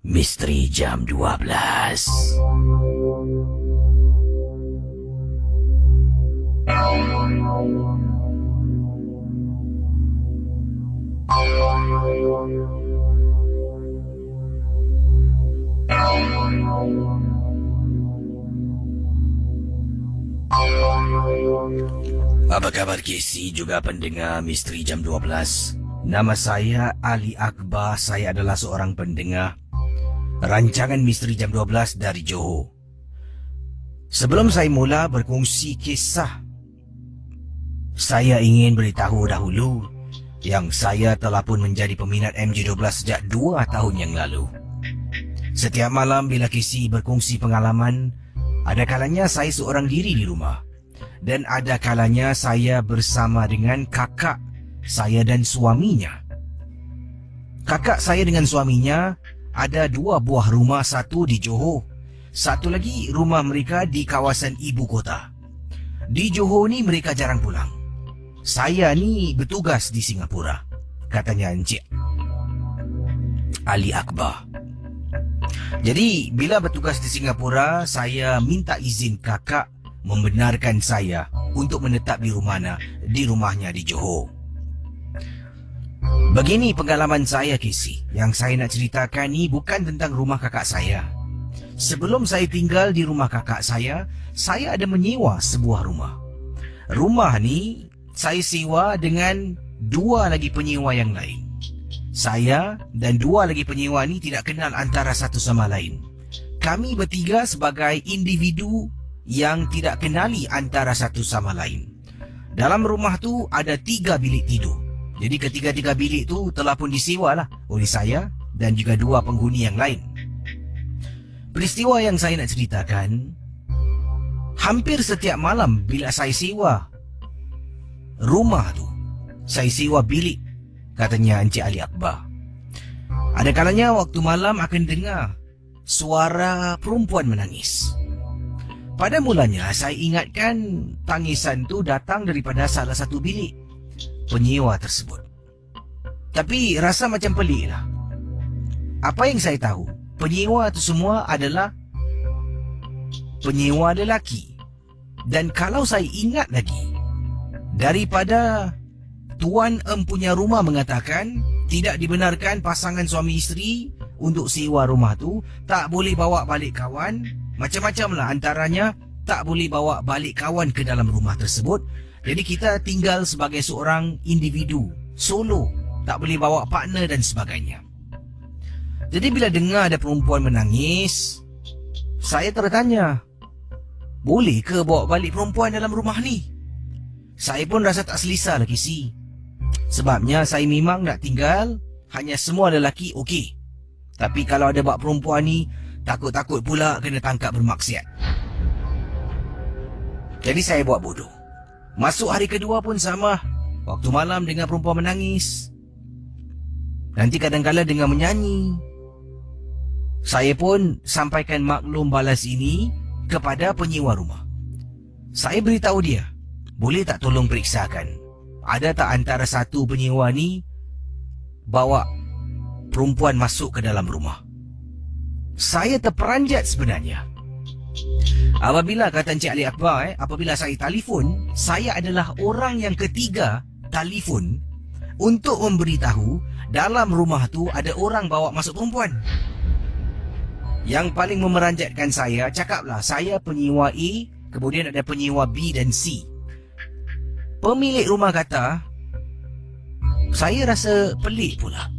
Misteri Jam 12. Apa kabar Casey, juga pendengar Misteri Jam 12? Nama saya Ali Akbar. Saya adalah seorang pendengar rancangan Misteri Jam 12 dari Johor. Sebelum saya mula berkongsi kisah, saya ingin beritahu dahulu yang saya telah pun menjadi peminat MJ12 sejak 2 tahun yang lalu. Setiap malam bila Casey berkongsi pengalaman, ada kalanya saya seorang diri di rumah, dan ada kalanya saya bersama dengan kakak saya dan suaminya. Kakak saya dengan suaminya ada 2 buah rumah, satu di Johor, satu lagi rumah mereka di kawasan ibu kota. Di Johor ni mereka jarang pulang. Saya ni bertugas di Singapura, katanya Encik Ali Akbar. Jadi bila bertugas di Singapura, saya minta izin kakak membenarkan saya untuk menetap di rumahnya di Johor. Begini pengalaman saya, Casey. Yang saya nak ceritakan ni bukan tentang rumah kakak saya. Sebelum saya tinggal di rumah kakak saya ada menyewa sebuah rumah. Rumah ni saya sewa dengan 2 lagi penyewa yang lain. Saya dan 2 lagi penyewa ni tidak kenal antara satu sama lain. Kami bertiga sebagai individu yang tidak kenali antara satu sama lain. Dalam rumah tu ada 3 bilik tidur. Jadi ketiga-tiga bilik tu telah pun disewa lah oleh saya dan juga 2 penghuni yang lain. Peristiwa yang saya nak ceritakan, hampir setiap malam bila saya sewa rumah tu, saya sewa bilik, katanya Encik Ali Akbar. Ada kalanya waktu malam akan dengar suara perempuan menangis. Pada mulanya saya ingatkan tangisan tu datang daripada salah satu bilik penyewa tersebut. Tapi rasa macam pelik lah. Apa yang saya tahu, penyewa tu semua adalah penyewa lelaki. Dan kalau saya ingat lagi, daripada Tuan empunya rumah mengatakan tidak dibenarkan pasangan suami isteri untuk sewa rumah tu, tak boleh bawa balik kawan, macam-macam lah, antaranya tak boleh bawa balik kawan ke dalam rumah tersebut. Jadi kita tinggal sebagai seorang individu, solo, tak boleh bawa partner dan sebagainya. Jadi bila dengar ada perempuan menangis, saya tertanya, boleh ke bawa balik perempuan dalam rumah ni? Saya pun rasa tak selesa lagi si. Sebabnya saya memang nak tinggal hanya semua lelaki okey. Tapi kalau ada bak perempuan ni, takut-takut pula kena tangkap bermaksiat. Jadi saya buat bodoh. Masuk hari kedua pun sama. Waktu malam dengar perempuan menangis, nanti kadang-kadang dengar menyanyi. Saya pun sampaikan maklum balas ini kepada penyewa rumah. Saya beritahu dia, boleh tak tolong periksakan, ada tak antara satu penyewa ni bawa perempuan masuk ke dalam rumah. Saya terperanjat sebenarnya. Apabila kata Encik Ali Akbar, apabila saya telefon, saya adalah orang yang ketiga telefon untuk memberitahu dalam rumah tu ada orang bawa masuk perempuan. Yang paling memeranjatkan saya, cakaplah saya penyewa A, kemudian ada penyewa B dan C. Pemilik rumah kata, saya rasa pelik pula.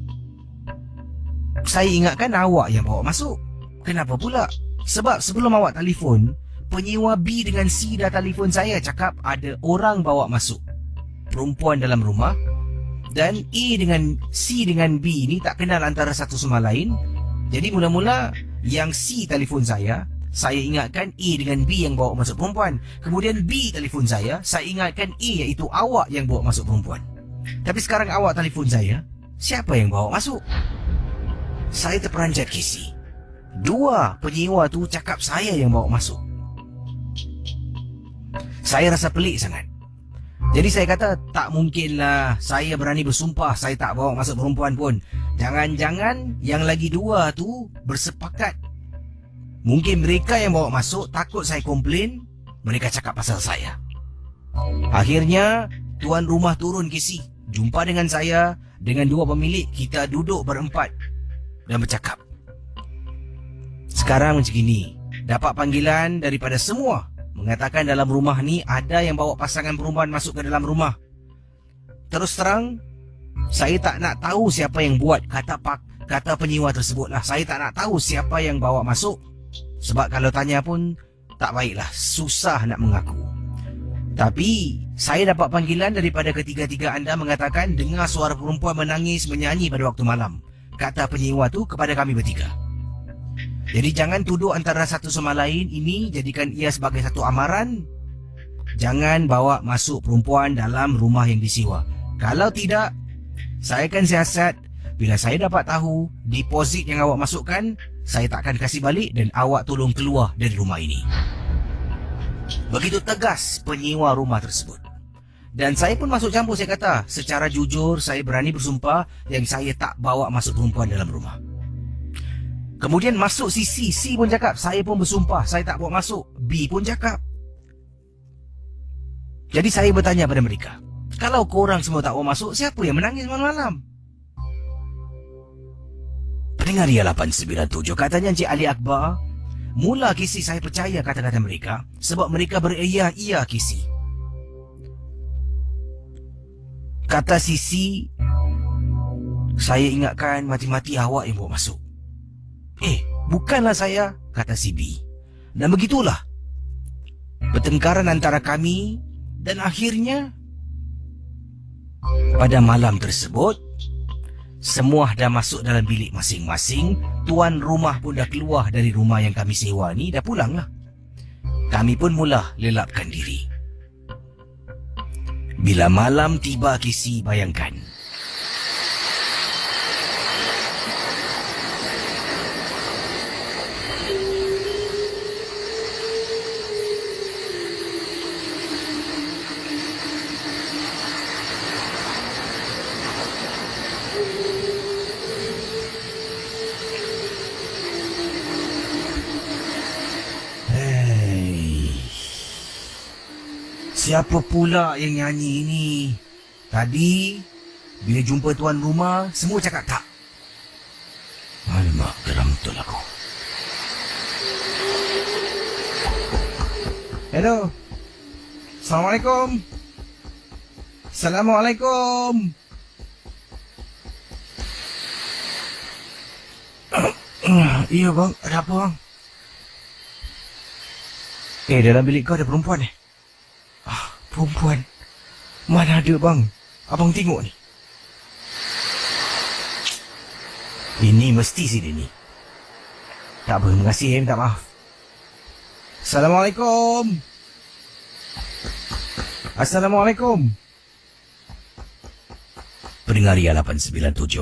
Saya ingatkan awak yang bawa masuk. Kenapa pula? Sebab sebelum awak telefon, penyewa B dengan C dah telefon saya, cakap ada orang bawa masuk perempuan dalam rumah. Dan A dengan C dengan B ni tak kenal antara satu sama lain. Jadi mula-mula yang C telefon saya ingatkan A dengan B yang bawa masuk perempuan. Kemudian B telefon saya ingatkan A, iaitu awak yang bawa masuk perempuan. Tapi sekarang awak telefon saya, siapa yang bawa masuk? Saya terperanjat, Casey. 2 penyewa tu cakap saya yang bawa masuk. Saya rasa pelik sangat. Jadi saya kata, tak mungkinlah. Saya berani bersumpah saya tak bawa masuk perempuan pun. Jangan-jangan yang lagi dua tu bersepakat. Mungkin mereka yang bawa masuk, takut saya komplain, mereka cakap pasal saya. Akhirnya tuan rumah turun Casey, jumpa dengan saya, dengan dua pemilik. Kita duduk berempat dan bercakap. Sekarang macam gini, dapat panggilan daripada semua mengatakan dalam rumah ni ada yang bawa pasangan perempuan masuk ke dalam rumah. Terus terang, saya tak nak tahu siapa yang buat kata penyewa tersebut lah. Saya tak nak tahu siapa yang bawa masuk. Sebab kalau tanya pun tak baiklah, susah nak mengaku. Tapi saya dapat panggilan daripada ketiga-tiga anda mengatakan dengar suara perempuan menangis menyanyi pada waktu malam. Kata penyewa tu kepada kami bertiga. Jadi jangan tuduh antara satu sama lain. Ini jadikan ia sebagai satu amaran. Jangan bawa masuk perempuan dalam rumah yang disewa. Kalau tidak, saya akan siasat. Bila saya dapat tahu deposit yang awak masukkan, saya tak akan kasih balik dan awak tolong keluar dari rumah ini. Begitu tegas penyewa rumah tersebut. Dan saya pun masuk campur. Saya kata, secara jujur saya berani bersumpah yang saya tak bawa masuk perempuan dalam rumah. Kemudian masuk C pun cakap, saya pun bersumpah saya tak bawa masuk. B pun cakap. Jadi saya bertanya pada mereka, kalau korang semua tak bawa masuk, siapa yang menangis malam-malam? Pendengar Ria 897, katanya Encik Ali Akbar, mula Casey saya percaya kata-kata mereka sebab mereka beria-ia Casey. Kata Sisi, saya ingatkan mati-mati awak yang bawa masuk. Bukanlah saya, kata si B. Dan begitulah pertengkaran antara kami. Dan akhirnya pada malam tersebut, semua dah masuk dalam bilik masing-masing. Tuan rumah pun dah keluar dari rumah yang kami sewa ni, dah pulang lah. Kami pun mula lelapkan diri. Bila malam tiba Casey, bayangkan, siapa pula yang nyanyi ni? Tadi, bila jumpa tuan rumah, semua cakap tak. Alamak, geram betul aku. Hello. Assalamualaikum. Assalamualaikum. Iya bang, ada apa bang? Dalam bilik kau ada perempuan perempuan? Mana ada bang? Abang tengok ni. Ini mesti si dia ni. Tak apa, terima kasih, minta maaf. Assalamualaikum. Assalamualaikum. Pendengar Ria 897.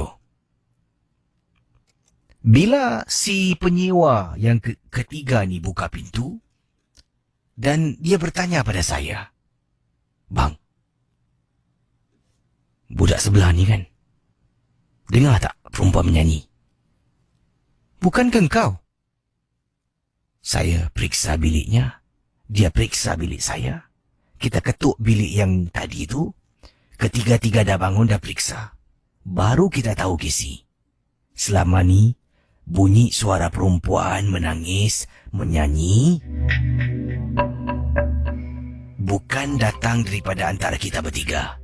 Bila si penyewa yang ketiga ni buka pintu dan dia bertanya pada saya, bang, budak sebelah ni kan, dengar tak perempuan menyanyi? Bukankah engkau? Saya periksa biliknya, dia periksa bilik saya. Kita ketuk bilik yang tadi tu, ketiga-tiga dah bangun, dah periksa. Baru kita tahu Casey, selama ni bunyi suara perempuan menangis, menyanyi bukan datang daripada antara kita bertiga.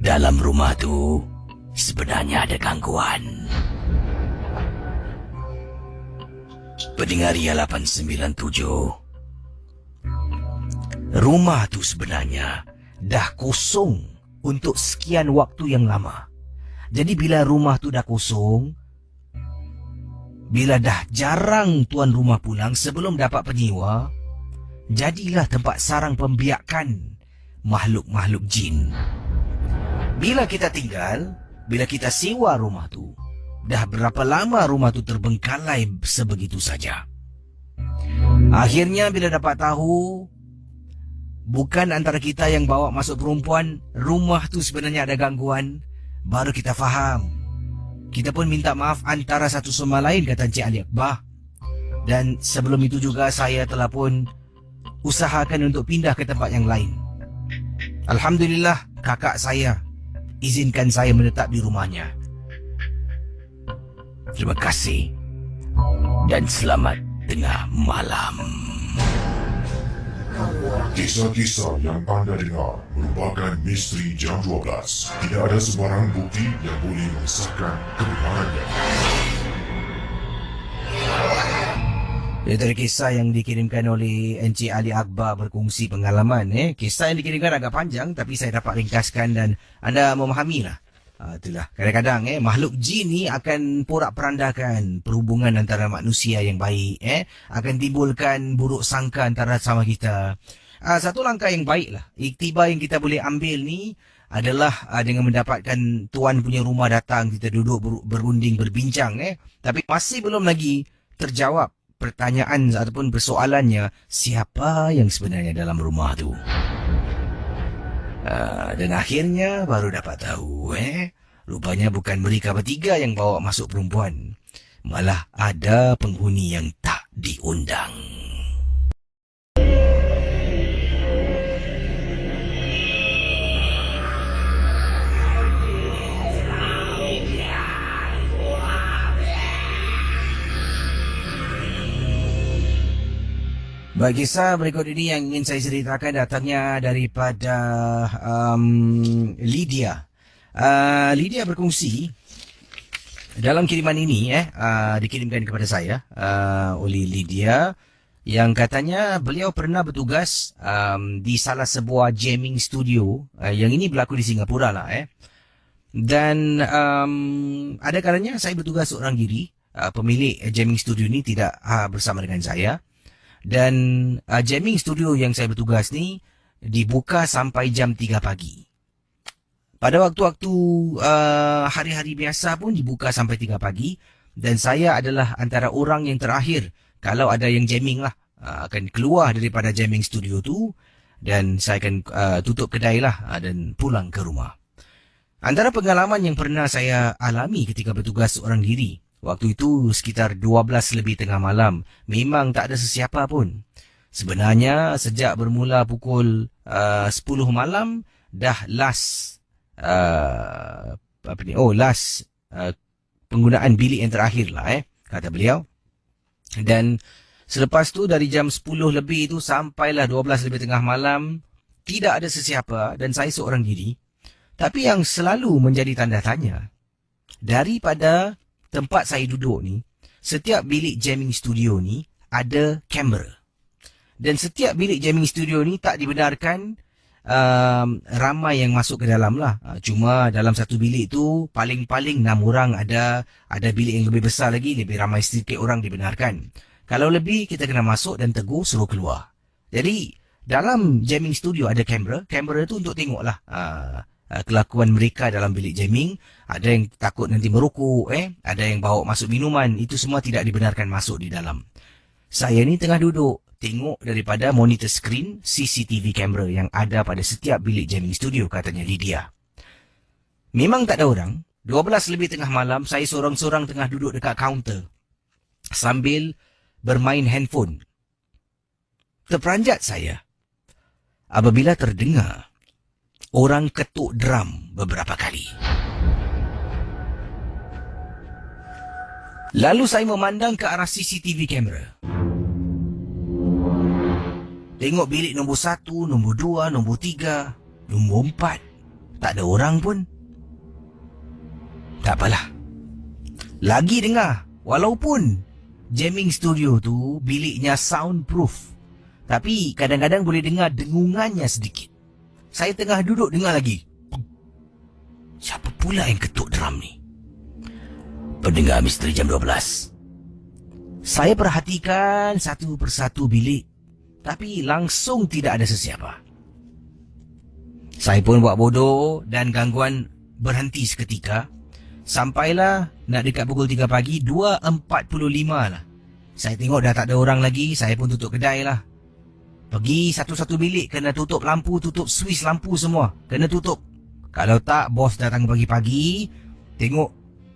Dalam rumah tu sebenarnya ada gangguan. Pendengar Ria 897, rumah tu sebenarnya dah kosong untuk sekian waktu yang lama. Jadi bila rumah tu dah kosong, bila dah jarang tuan rumah pulang sebelum dapat penyewa, jadilah tempat sarang pembiakan makhluk-makhluk jin. Bila kita tinggal, bila kita sewa rumah tu, dah berapa lama rumah tu terbengkalai sebegitu saja. Akhirnya bila dapat tahu, Bukan antara kita yang bawa masuk perempuan, rumah tu sebenarnya ada gangguan, baru kita faham. Kita pun minta maaf antara satu sama lain, kata Encik Ali Akbar. Dan sebelum itu juga saya telah pun usahakan untuk pindah ke tempat yang lain. Alhamdulillah, kakak saya izinkan saya menetap di rumahnya. Terima kasih dan selamat tengah malam. Kisah-kisah yang anda dengar merupakan misteri jam 12. Tidak ada sebarang bukti yang boleh mengesahkan kebenarannya. Dari kisah yang dikirimkan oleh Encik Ali Akbar berkongsi pengalaman. Kisah yang dikirimkan agak panjang tapi saya dapat ringkaskan dan anda memahamilah. Itulah, kadang-kadang makhluk jin ni akan porak-perandakan perhubungan antara manusia yang baik. Akan timbulkan buruk sangka antara sama kita. Satu langkah yang baik lah. Iktibar yang kita boleh ambil ni adalah dengan mendapatkan tuan punya rumah datang, kita duduk berunding, berbincang. Tapi masih belum lagi terjawab pertanyaan ataupun persoalannya, siapa yang sebenarnya dalam rumah tu. Dan akhirnya baru dapat tahu, rupanya bukan mereka bertiga yang bawa masuk perempuan. Malah ada penghuni yang tak diundang. Baik, kisah berikut ini yang ingin saya ceritakan datangnya daripada Lydia. Lydia berkongsi dalam kiriman ini dikirimkan kepada saya oleh Lydia yang katanya beliau pernah bertugas di salah sebuah jamming studio yang ini berlaku di Singapura lah. Dan ada kalanya saya bertugas seorang diri, pemilik jamming studio ini tidak bersama dengan saya. Dan jamming studio yang saya bertugas ni dibuka sampai jam 3 pagi. Pada waktu-waktu hari-hari biasa pun dibuka sampai 3 pagi. Dan saya adalah antara orang yang terakhir, kalau ada yang jamming lah, akan keluar daripada jamming studio tu. Dan saya akan tutup kedai lah dan pulang ke rumah. Antara pengalaman yang pernah saya alami ketika bertugas seorang diri, waktu itu sekitar 12 lebih tengah malam. Memang tak ada sesiapa pun. Sebenarnya sejak bermula pukul 10 malam dah last penggunaan bilik yang terakhir lah kata beliau. Dan selepas tu dari jam 10 lebih itu sampailah 12 lebih tengah malam tidak ada sesiapa dan saya seorang diri. Tapi yang selalu menjadi tanda tanya, daripada tempat saya duduk ni, setiap bilik jamming studio ni ada kamera. Dan setiap bilik jamming studio ni tak dibenarkan ramai yang masuk ke dalam lah. Cuma dalam satu bilik tu paling-paling 6 orang ada. Ada bilik yang lebih besar lagi, lebih ramai sedikit orang dibenarkan. Kalau lebih kita kena masuk dan tegur suruh keluar. Jadi dalam jamming studio ada kamera. Kamera tu untuk tengok lah kelakuan mereka dalam bilik jamming. Ada yang takut nanti merokok, ada yang bawa masuk minuman. Itu semua tidak dibenarkan masuk di dalam. Saya ni tengah duduk tengok daripada monitor screen CCTV kamera yang ada pada setiap bilik jamming studio, katanya Lydia. Memang tak ada orang. 12 lebih tengah malam, saya seorang-seorang tengah duduk dekat kaunter sambil bermain handphone. Terperanjat saya apabila terdengar orang ketuk drum beberapa kali. Lalu saya memandang ke arah CCTV kamera. Tengok bilik nombor 1, nombor 2, nombor 3, nombor 4. Tak ada orang pun. Tak apalah. Lagi dengar, walaupun jamming studio tu biliknya soundproof, tapi kadang-kadang boleh dengar dengungannya sedikit. Saya tengah duduk dengar lagi. Siapa pula yang ketuk drum ni? Pendengar misteri jam 12. Saya perhatikan satu persatu bilik, tapi langsung tidak ada sesiapa. Saya pun buat bodoh dan gangguan berhenti seketika. Sampailah nak dekat pukul 3 pagi, 2.45 lah. Saya tengok dah tak ada orang lagi, saya pun tutup kedai lah. Pergi satu-satu bilik kena tutup lampu, tutup switch lampu semua. Kena tutup. Kalau tak, bos datang pagi-pagi, tengok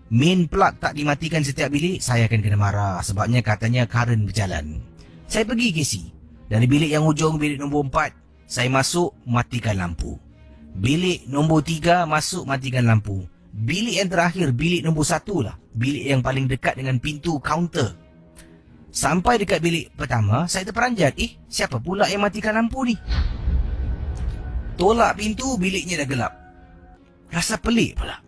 main plug tak dimatikan setiap bilik, saya akan kena marah. Sebabnya katanya current berjalan. Saya pergi Casey. Dari bilik yang hujung, bilik nombor 4, saya masuk, matikan lampu. Bilik nombor 3, masuk, matikan lampu. Bilik yang terakhir, bilik nombor 1 lah. Bilik yang paling dekat dengan pintu kaunter. Sampai dekat bilik pertama, saya terperanjat. Siapa pula yang matikan lampu ni? Tolak pintu, biliknya dah gelap. Rasa pelik pula.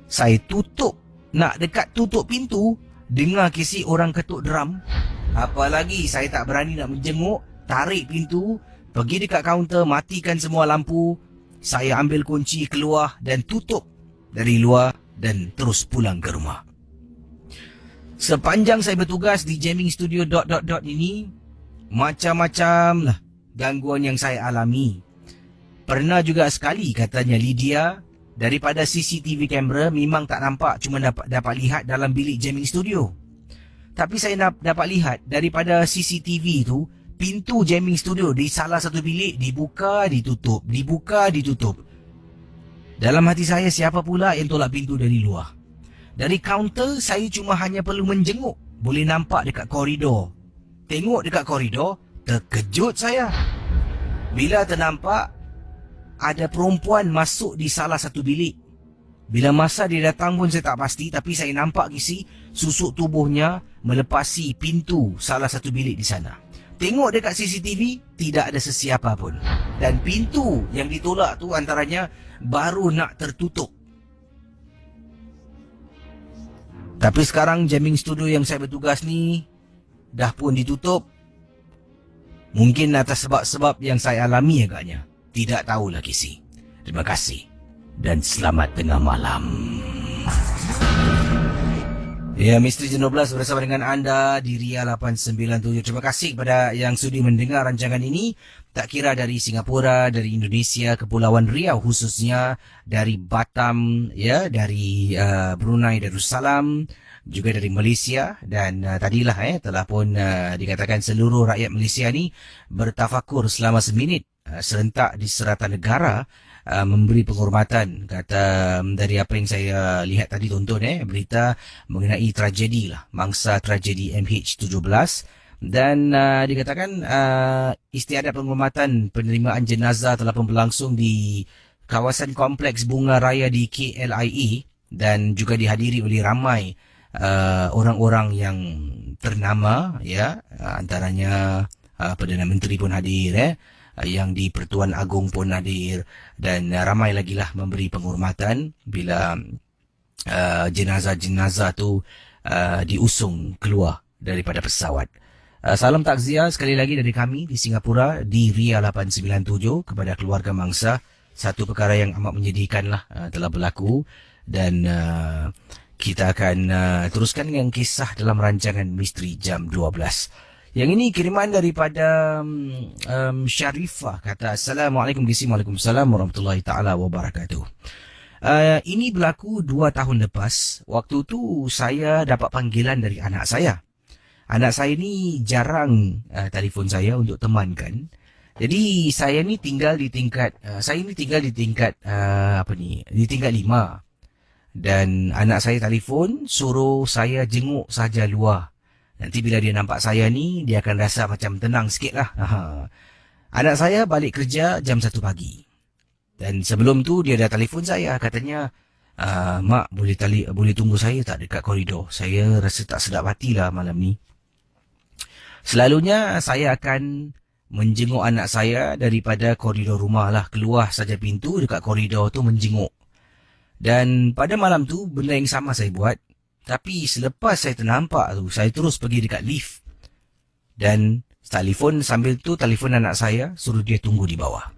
Saya tutup, nak dekat tutup pintu, dengar kisi orang ketuk drum. Apalagi saya tak berani nak menjenguk, tarik pintu, pergi dekat kaunter, matikan semua lampu. Saya ambil kunci, keluar dan tutup dari luar dan terus pulang ke rumah. Sepanjang saya bertugas di jamming studio ... ini, macam-macam lah gangguan yang saya alami. Pernah juga sekali katanya Lydia, daripada CCTV kamera memang tak nampak, cuma dapat lihat dalam bilik jamming studio. Tapi saya dapat lihat daripada CCTV tu, pintu jamming studio di salah satu bilik dibuka, ditutup, dibuka, ditutup. Dalam hati saya, siapa pula yang tolak pintu dari luar? Dari kaunter, saya cuma hanya perlu menjenguk. Boleh nampak dekat koridor. Tengok dekat koridor, terkejut saya. Bila ternampak, ada perempuan masuk di salah satu bilik. Bila masa dia datang pun saya tak pasti, tapi saya nampak kisi susuk tubuhnya melepasi pintu salah satu bilik di sana. Tengok dekat CCTV, tidak ada sesiapa pun. Dan pintu yang ditolak tu antaranya baru nak tertutup. Tapi sekarang jamming studio yang saya bertugas ni dah pun ditutup. Mungkin atas sebab-sebab yang saya alami agaknya. Tidak tahulah kisi. Terima kasih dan selamat tengah malam. Ya, Misteri Jam 12 bersama dengan anda di Ria 897. Terima kasih kepada yang sudi mendengar rancangan ini. Tak kira dari Singapura, dari Indonesia, Kepulauan Riau khususnya, dari Batam, ya, dari Brunei Darussalam, juga dari Malaysia. Dan tadilah telah pun dikatakan seluruh rakyat Malaysia ni bertafakur selama seminit serentak di Seratan Negara, memberi penghormatan, kata dari apa yang saya lihat tadi, tonton berita mengenai tragedi lah, mangsa tragedi MH17. Dan dikatakan istiadat penghormatan penerimaan jenazah telah pun berlangsung di kawasan Kompleks Bunga Raya di KLIA dan juga dihadiri oleh ramai orang-orang yang ternama, ya, antaranya Perdana Menteri pun hadir, yang di Pertuan Agong pun hadir, dan ramai lagi lah memberi penghormatan bila jenazah-jenazah tu diusung keluar daripada pesawat. Salam takziah sekali lagi dari kami di Singapura di Ria 897 kepada keluarga mangsa. Satu perkara yang amat menyedihkan lah telah berlaku, dan kita akan teruskan dengan kisah dalam rancangan Misteri Jam 12. Yang ini kiriman daripada Syarifah, kata Assalamualaikum Waalaikumsalam warahmatullahi ta'ala wabarakatuh. Ini berlaku 2 tahun lepas. Waktu tu saya dapat panggilan dari anak saya. Anak saya ni jarang telefon saya untuk temankan. Jadi saya ni tinggal di tingkat di tingkat 5. Dan anak saya telefon suruh saya jenguk saja luar. Nanti bila dia nampak saya ni, dia akan rasa macam tenang sikit lah. Anak saya balik kerja jam 1 pagi. Dan sebelum tu dia dah telefon saya. Katanya, Mak boleh tunggu saya tak dekat koridor? Saya rasa tak sedap hati lah malam ni. Selalunya saya akan menjenguk anak saya daripada koridor rumah lah. Keluar saja pintu, dekat koridor tu menjenguk. Dan pada malam tu, benda yang sama saya buat. Tapi selepas saya ternampak tu, saya terus pergi dekat lift. Dan telefon, sambil tu telefon anak saya, suruh dia tunggu di bawah.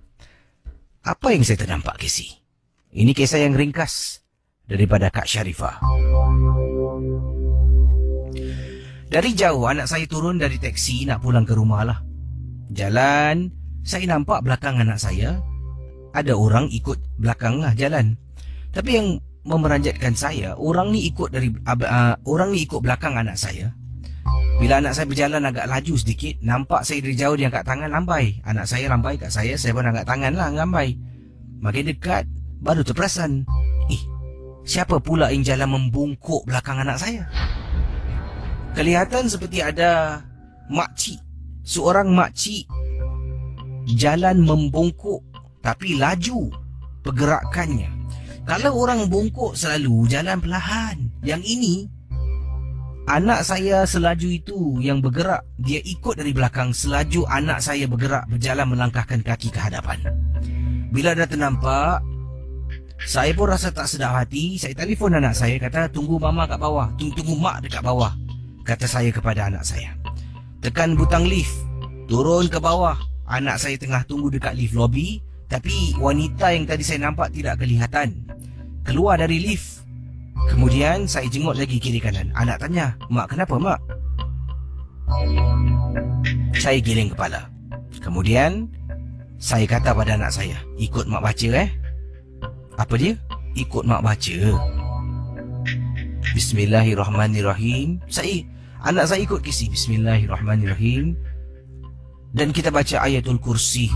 Apa yang saya ternampak, Casey? Ini kisah yang ringkas daripada Kak Syarifah. Dari jauh, anak saya turun dari teksi nak pulang ke rumah lah. Jalan, saya nampak belakang anak saya, ada orang ikut belakang lah jalan. Tapi yang memeranjatkan saya, orang ni ikut belakang anak saya Bila anak saya berjalan agak laju sedikit, nampak saya dari jauh dia angkat tangan lambai. Anak saya lambai kat saya pun angkat tangan lah lambai. Makin dekat, baru terperasan. Siapa pula yang jalan membungkuk belakang anak saya? Kelihatan seperti ada makcik. Seorang makcik jalan membungkuk tapi laju pergerakannya. Kalau orang bungkuk selalu jalan perlahan. Yang ini, anak saya selaju itu yang bergerak. Dia ikut dari belakang selaju anak saya bergerak, berjalan melangkahkan kaki ke hadapan. Bila dah ternampak, saya pun rasa tak sedap hati. Saya telefon anak saya, kata tunggu mama kat bawah, tunggu mak dekat bawah, kata saya kepada anak saya. Tekan butang lift, turun ke bawah. Anak saya tengah tunggu dekat lift lobby, tapi wanita yang tadi saya nampak tidak kelihatan. Keluar dari lift. Kemudian saya jenguk lagi kiri kanan. Anak tanya, mak kenapa mak? Saya giling kepala. Kemudian saya kata pada anak saya, ikut mak baca Apa dia? Ikut mak baca. Bismillahirrahmanirrahim. Anak saya ikut kisi. Bismillahirrahmanirrahim. Dan kita baca ayatul kursi.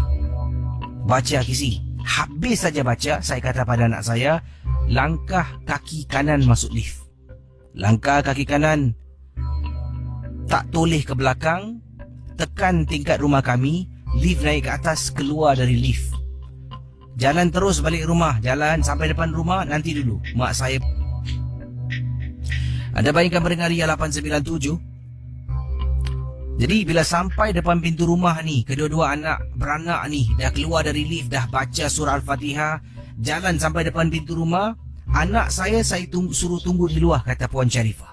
Baca kisi. Habis saja baca, saya kata pada anak saya, langkah kaki kanan masuk lift. Langkah kaki kanan. Tak toleh ke belakang. Tekan tingkat rumah kami. Lift naik ke atas, keluar dari lift. Jalan terus balik rumah. Jalan sampai depan rumah, nanti dulu mak saya. Anda bayangkan mendengar Ria 897. Jadi bila sampai depan pintu rumah ni, kedua-dua anak beranak ni dah keluar dari lift, dah baca surah Al-Fatihah, jalan sampai depan pintu rumah. Anak saya suruh tunggu di luar, kata Puan Syarifah.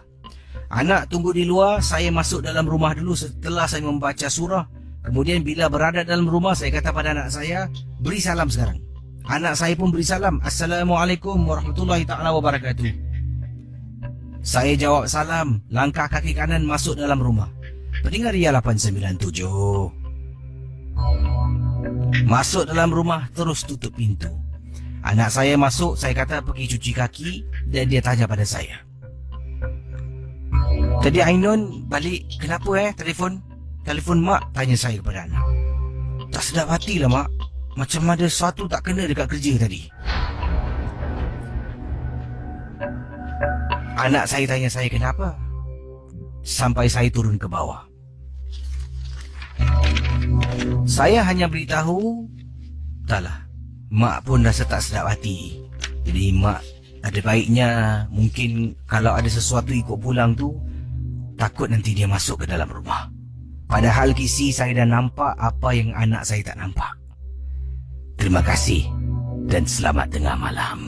Anak tunggu di luar, saya masuk dalam rumah dulu setelah saya membaca surah. Kemudian bila berada dalam rumah, saya kata pada anak saya, beri salam sekarang. Anak saya pun beri salam, Assalamualaikum warahmatullahi ta'ala wabarakatuh. Saya jawab salam, langkah kaki kanan masuk dalam rumah. Pendengar Ria 897. Masuk dalam rumah, terus tutup pintu. Anak saya masuk, saya kata pergi cuci kaki, dan dia tanya pada saya, tadi Ainun balik kenapa Telefon mak, tanya saya kepada anak. Tak sedap hati lah mak, macam ada sesuatu tak kena dekat kerja tadi. Anak saya tanya saya kenapa, sampai saya turun ke bawah. Saya hanya beritahu, taklah, mak pun rasa tak sedap hati. Jadi mak ada baiknya, mungkin kalau ada sesuatu ikut pulang tu, takut nanti dia masuk ke dalam rumah. Padahal kisi saya dah nampak apa yang anak saya tak nampak. Terima kasih dan selamat tengah malam.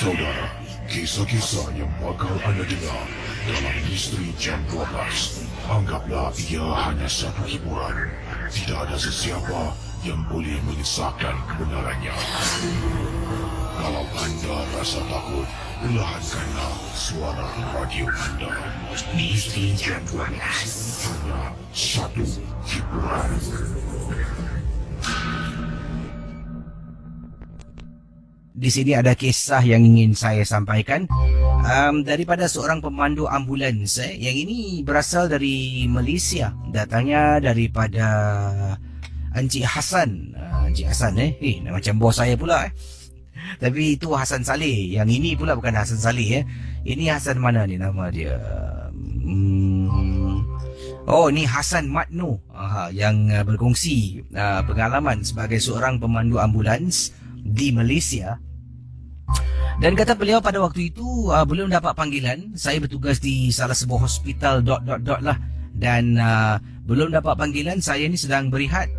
Saudara, kisah-kisah yang bakal anda dengar dalam Misteri Jam 12, anggaplah ia hanya satu hiburan. Tidak ada sesiapa yang boleh menyesatkan kebenarannya. Kalau anda rasa takut, perlahankanlah suara radio anda. Misteri Jam 12, hanya satu hiburan. Di sini ada kisah yang ingin saya sampaikan daripada seorang pemandu ambulans. Yang ini berasal dari Malaysia. Datangnya daripada Encik Hassan. Encik Hassan macam bos saya pula Tapi itu Hasan Saleh. Yang ini pula bukan Hasan Saleh Ini Hasan mana ni nama dia? Oh, ni Hasan Matno yang berkongsi pengalaman sebagai seorang pemandu ambulans di Malaysia. Dan kata beliau pada waktu itu belum dapat panggilan. Saya bertugas di salah sebuah hospital ... lah. Dan belum dapat panggilan. Saya ni sedang berehat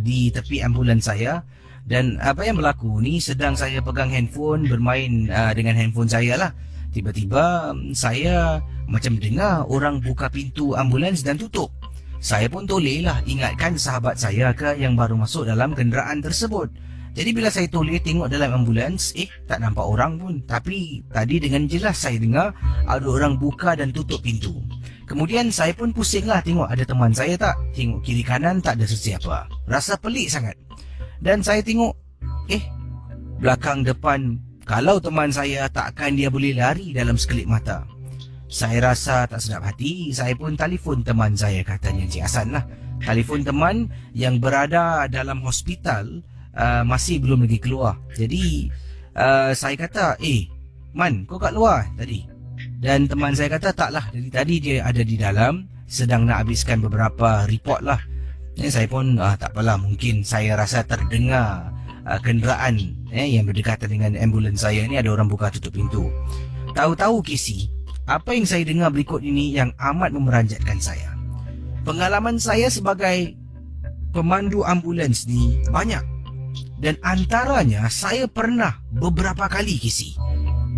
di tepi ambulans saya. Dan apa yang berlaku ni, sedang saya pegang handphone, bermain dengan handphone saya lah. Tiba-tiba saya macam dengar orang buka pintu ambulans dan tutup. Saya pun toleh lah ingatkan sahabat saya yang baru masuk dalam kenderaan tersebut. Jadi bila saya toleh tengok dalam ambulans, tak nampak orang pun. Tapi tadi dengan jelas saya dengar ada orang buka dan tutup pintu. Kemudian saya pun pusing lah tengok ada teman saya tak. Tengok kiri kanan tak ada sesiapa. Rasa pelik sangat. Dan saya tengok, belakang depan, kalau teman saya takkan dia boleh lari dalam sekelip mata. Saya rasa tak sedap hati, saya pun telefon teman saya, katanya Encik Hassan lah. Telefon teman yang berada dalam hospital, masih belum lagi keluar. Jadi saya kata, Man, kau kat luar tadi? Dan teman saya kata, taklah, dari tadi dia ada di dalam, sedang nak habiskan beberapa report lah. Saya pun tak apalah, mungkin saya rasa terdengar kenderaan yang berdekatan dengan ambulans saya ni, ada orang buka tutup pintu. Tahu-tahu Casey, apa yang saya dengar berikut ini yang amat memeranjatkan saya. Pengalaman saya sebagai pemandu ambulans ni banyak, dan antaranya saya pernah beberapa kali Casey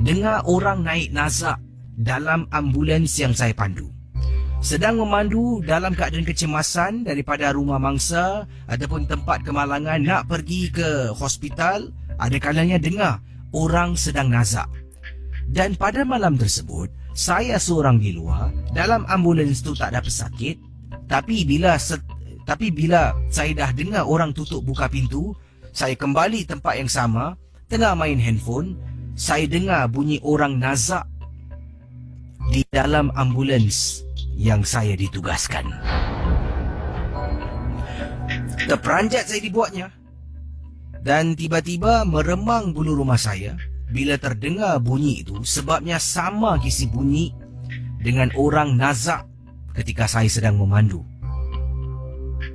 dengar orang naik nazak dalam ambulans yang saya pandu. Sedang memandu dalam keadaan kecemasan daripada rumah mangsa ataupun tempat kemalangan nak pergi ke hospital, ada kalanya dengar orang sedang nazak. Dan pada malam tersebut, saya seorang di luar, dalam ambulans tu tak ada pesakit, tapi bila saya dah dengar orang tutup buka pintu, saya kembali tempat yang sama, tengah main handphone, saya dengar bunyi orang nazak di dalam ambulans yang saya ditugaskan. Terperanjat saya dibuatnya, dan tiba-tiba meremang bulu rumah saya bila terdengar bunyi itu, sebabnya sama kisi bunyi dengan orang nazak ketika saya sedang memandu.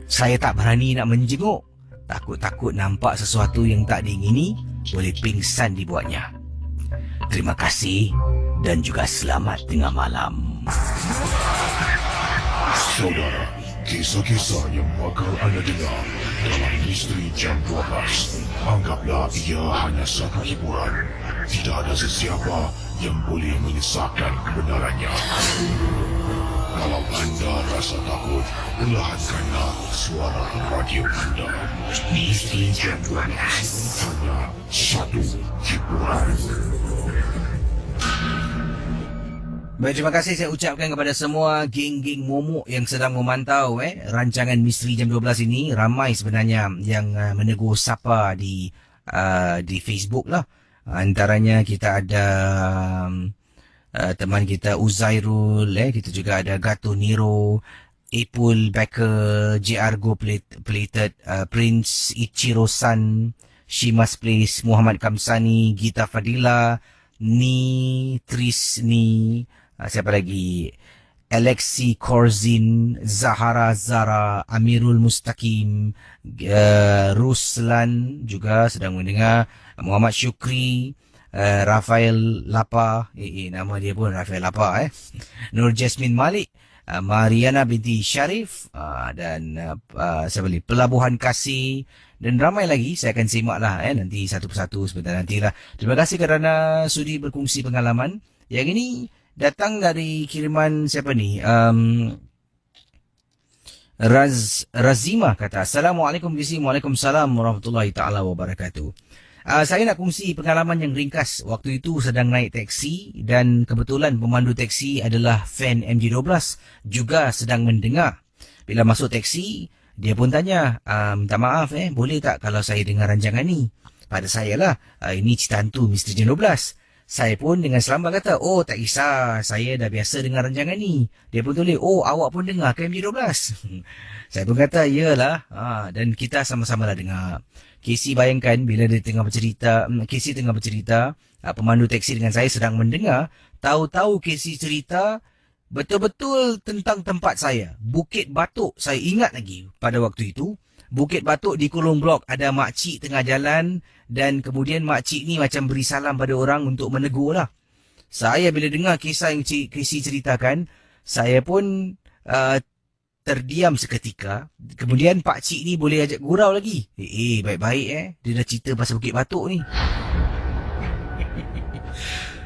Saya tak berani nak menjenguk, takut-takut nampak sesuatu yang tak diingini, boleh pingsan dibuatnya. Terima kasih dan juga selamat tengah malam. Saudara, kisah-kisah yang bakal anda dengar dalam Misteri Jam 12, anggaplah ia hanya satu hiburan. Tidak ada sesiapa yang boleh menyesatkan kebenarannya. Kalau anda rasa takut, perlahankanlah suara radio anda. Misteri Jam 12, hanya satu hiburan. Baik, terima kasih saya ucapkan kepada semua geng-geng momok yang sedang memantau rancangan Misteri Jam 12 ini. Ramai sebenarnya yang menegur sapa di Facebook lah. Antaranya kita ada teman kita Uzairul, kita juga ada Gato Niro, Ipul Becker, JR Go Plated, Prince Ichiro-san, Shimas Place, Muhammad Kamsani, Gita Fadila, Ni Trisni, siapa lagi, Alexi Korzin, Zahara Zara, Amirul Mustaqim, Ruslan juga sedang mendengar, Muhammad Syukri, Rafael Lapa, nama dia pun Rafael Lapa, Nur Jasmine Malik, Mariana binti Syarif, dan siapa lagi, Pelabuhan Kasih, dan ramai lagi. Saya akan simak lah nanti satu persatu sebentar nantilah. Terima kasih kerana sudi berkongsi pengalaman. Yang ini datang dari kiriman siapa ni? Razima kata, Assalamualaikum DC. Waalaikumsalam warahmatullahi ta'ala wabarakatuh. Saya nak kongsi pengalaman yang ringkas. Waktu itu sedang naik teksi dan kebetulan pemandu teksi adalah fan MG12, juga sedang mendengar. Bila masuk teksi, dia pun tanya, minta maaf boleh tak kalau saya dengar rancangan ni? Pada saya lah, ini cerita hantu Misteri Jam 12. Saya pun dengan selamat kata, oh tak kisah, saya dah biasa dengar rancangan ni. Dia pun tulis, oh awak pun dengar ke MG12? Saya pun kata, iyalah, dan kita sama-sama lah dengar. Casey bayangkan bila dia tengah bercerita, pemandu teksi dengan saya sedang mendengar, tahu-tahu Casey cerita betul-betul tentang tempat saya, Bukit Batok. Saya ingat lagi pada waktu itu, Bukit Batok di Kolong Blok, ada makcik tengah jalan dan kemudian makcik ni macam beri salam pada orang untuk menegur lah. Saya bila dengar kisah yang Casey ceritakan, saya pun terdiam seketika. Kemudian pakcik ni boleh ajak gurau lagi. Baik-baik dia dah cerita pasal Bukit Batok ni.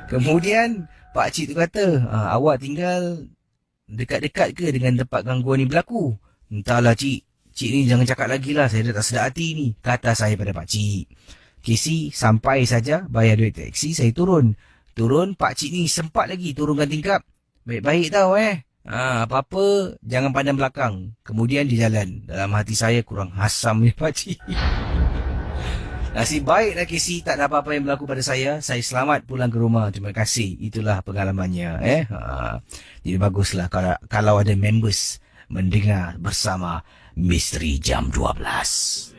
Kemudian pakcik tu kata, awak tinggal dekat-dekat ke dengan tempat gangguan ni berlaku? Entahlah cik ni jangan cakap lagi lah, saya dah tak sedar hati ni, kata saya pada pakcik. Casey sampai saja bayar duit teksi, saya turun. Pakcik ni sempat lagi turunkan tingkap. Baik-baik tau apa-apa jangan pandang belakang. Kemudian dia jalan. Dalam hati saya kurang hasam ni pakcik. Nasib baik lah Casey, tak ada apa-apa yang berlaku pada saya. Saya selamat pulang ke rumah. Terima kasih. Itulah pengalamannya. Jadi baguslah kalau ada members mendengar bersama Misteri Jam 12.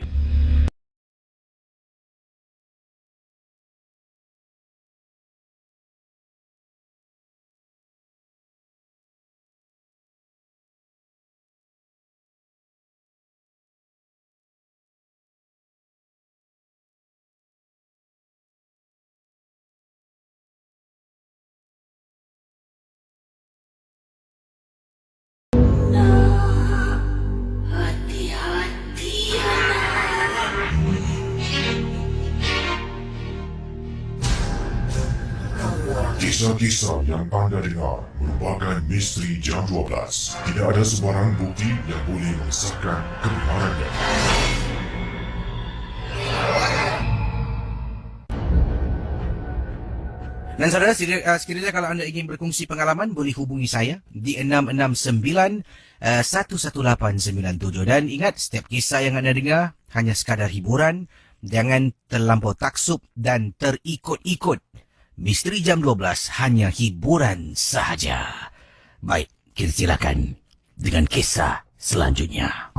Kisah-kisah yang anda dengar merupakan misteri jam 12. Tidak ada sebarang bukti yang boleh mengesahkan kebenarannya. Dan saudara, sekiranya kalau anda ingin berkongsi pengalaman, boleh hubungi saya di 669-11897. Dan ingat, setiap kisah yang anda dengar hanya sekadar hiburan. Jangan terlampau taksub dan terikut-ikut. Misteri Jam 12 hanya hiburan sahaja. Baik, kita silakan dengan kisah selanjutnya.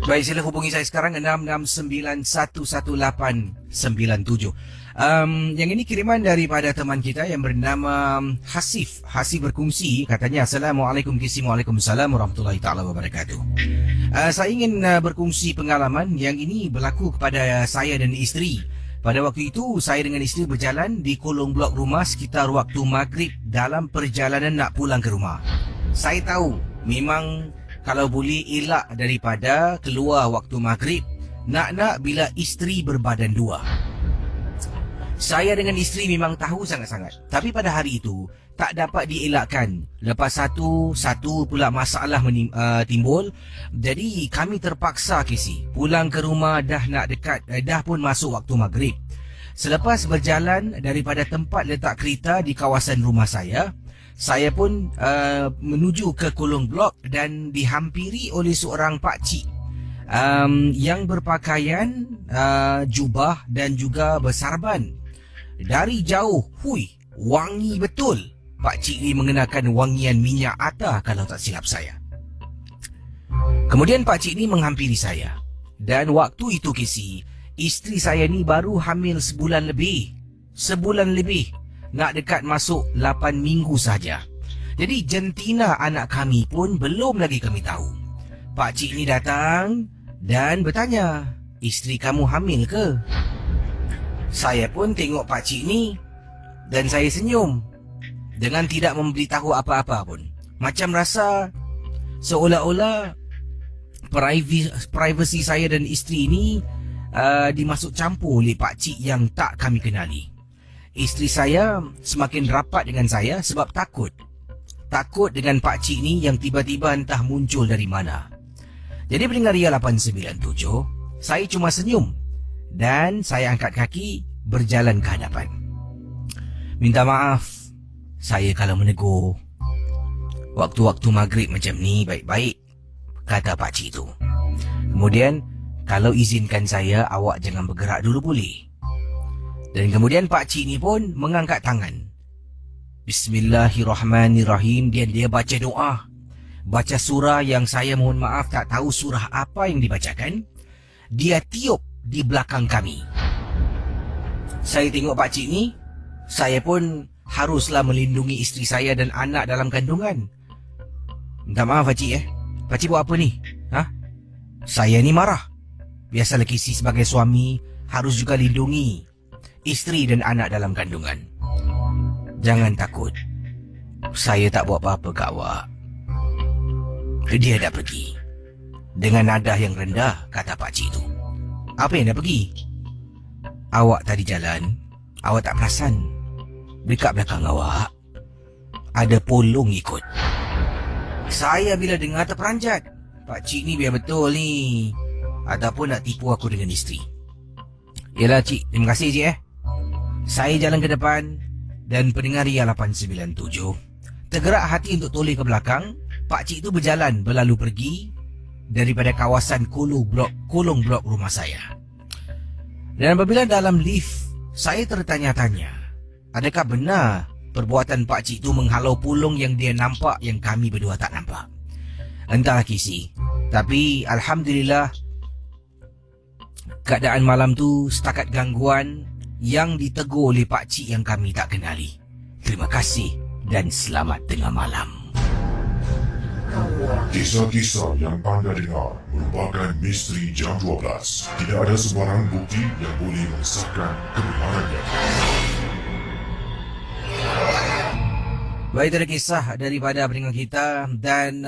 Baik, sila hubungi saya sekarang 669-11897. Yang ini kiriman daripada teman kita yang bernama Hasif. Hasif berkongsi, katanya, Assalamualaikum Waalaikumsalam warahmatullahi ta'ala wabarakatuh. Saya ingin berkongsi pengalaman yang ini berlaku kepada saya dan isteri. Pada waktu itu, saya dengan isteri berjalan di kolong blok rumah sekitar waktu maghrib dalam perjalanan nak pulang ke rumah. Saya tahu, memang kalau boleh elak daripada keluar waktu maghrib, nak bila isteri berbadan dua. Saya dengan isteri memang tahu sangat-sangat. Tapi pada hari itu, tak dapat dielakkan. Lepas satu pula masalah timbul. Jadi kami terpaksa pulang ke rumah dah nak dekat, dah pun masuk waktu maghrib. Selepas berjalan daripada tempat letak kereta di kawasan rumah saya pun menuju ke kolong blok dan dihampiri oleh seorang pakcik yang berpakaian jubah dan juga bersarban. Dari jauh, wangi betul. Pakcik ni mengenakan wangian minyak atar kalau tak silap saya. Kemudian pakcik ni menghampiri saya. Dan waktu itu isteri saya ni baru hamil sebulan lebih. Nak dekat masuk 8 minggu saja. Jadi jentina anak kami pun belum lagi kami tahu. Pakcik ni datang dan bertanya, isteri kamu hamil ke? Saya pun tengok pakcik ni dan saya senyum dengan tidak memberitahu apa-apa pun. Macam rasa seolah-olah privasi saya dan isteri ni dimasuk campur oleh pakcik yang tak kami kenali. Isteri saya semakin rapat dengan saya sebab takut dengan pakcik ni yang tiba-tiba entah muncul dari mana. Jadi pendengar Ria 897, saya cuma senyum dan saya angkat kaki berjalan ke hadapan. Minta maaf saya kalau menegur. Waktu-waktu maghrib macam ni baik-baik, kata pakcik itu. Kemudian, kalau izinkan saya, awak jangan bergerak dulu boleh? Dan kemudian pakcik ni pun mengangkat tangan. Bismillahirrahmanirrahim. Dia baca doa. baca surah yang saya mohon maaf tak tahu surah apa yang dibacakan. Dia tiup di belakang kami. Saya tengok pakcik ni, saya pun haruslah melindungi isteri saya dan anak dalam kandungan. Minta maaf pakcik Pakcik buat apa ni? Saya ni marah. Biasalah Kisi sebagai suami harus juga lindungi isteri dan anak dalam kandungan. Jangan takut. Saya tak buat apa-apa kat awak. Dia dah pergi. Dengan nada yang rendah kata pakcik tu. Apa yang dah pergi? Awak tadi jalan, awak tak perasan. Dekat belakang awak ada polong ikut. Saya bila dengar terperanjat. Pakcik ni biar betul ni, ataupun nak tipu aku dengan isteri. Yelah cik, terima kasih cik Saya jalan ke depan dan pendengar Ria 897 tergerak hati untuk toleh ke belakang. Pakcik tu berjalan berlalu pergi daripada kawasan kolong blok rumah saya. Dan apabila dalam lift, saya tertanya-tanya, adakah benar perbuatan pakcik tu menghalau pulung yang dia nampak yang kami berdua tak nampak? Entahlah Kisi, tapi Alhamdulillah keadaan malam tu setakat gangguan yang ditegur oleh pakcik yang kami tak kenali. Terima kasih dan selamat tengah malam. Kisah-kisah yang anda dengar merupakan misteri jam 12. Tidak ada sebarang bukti yang boleh mengesahkan kebenarannya. Baik, itu ada kisah daripada pendengar kita. Dan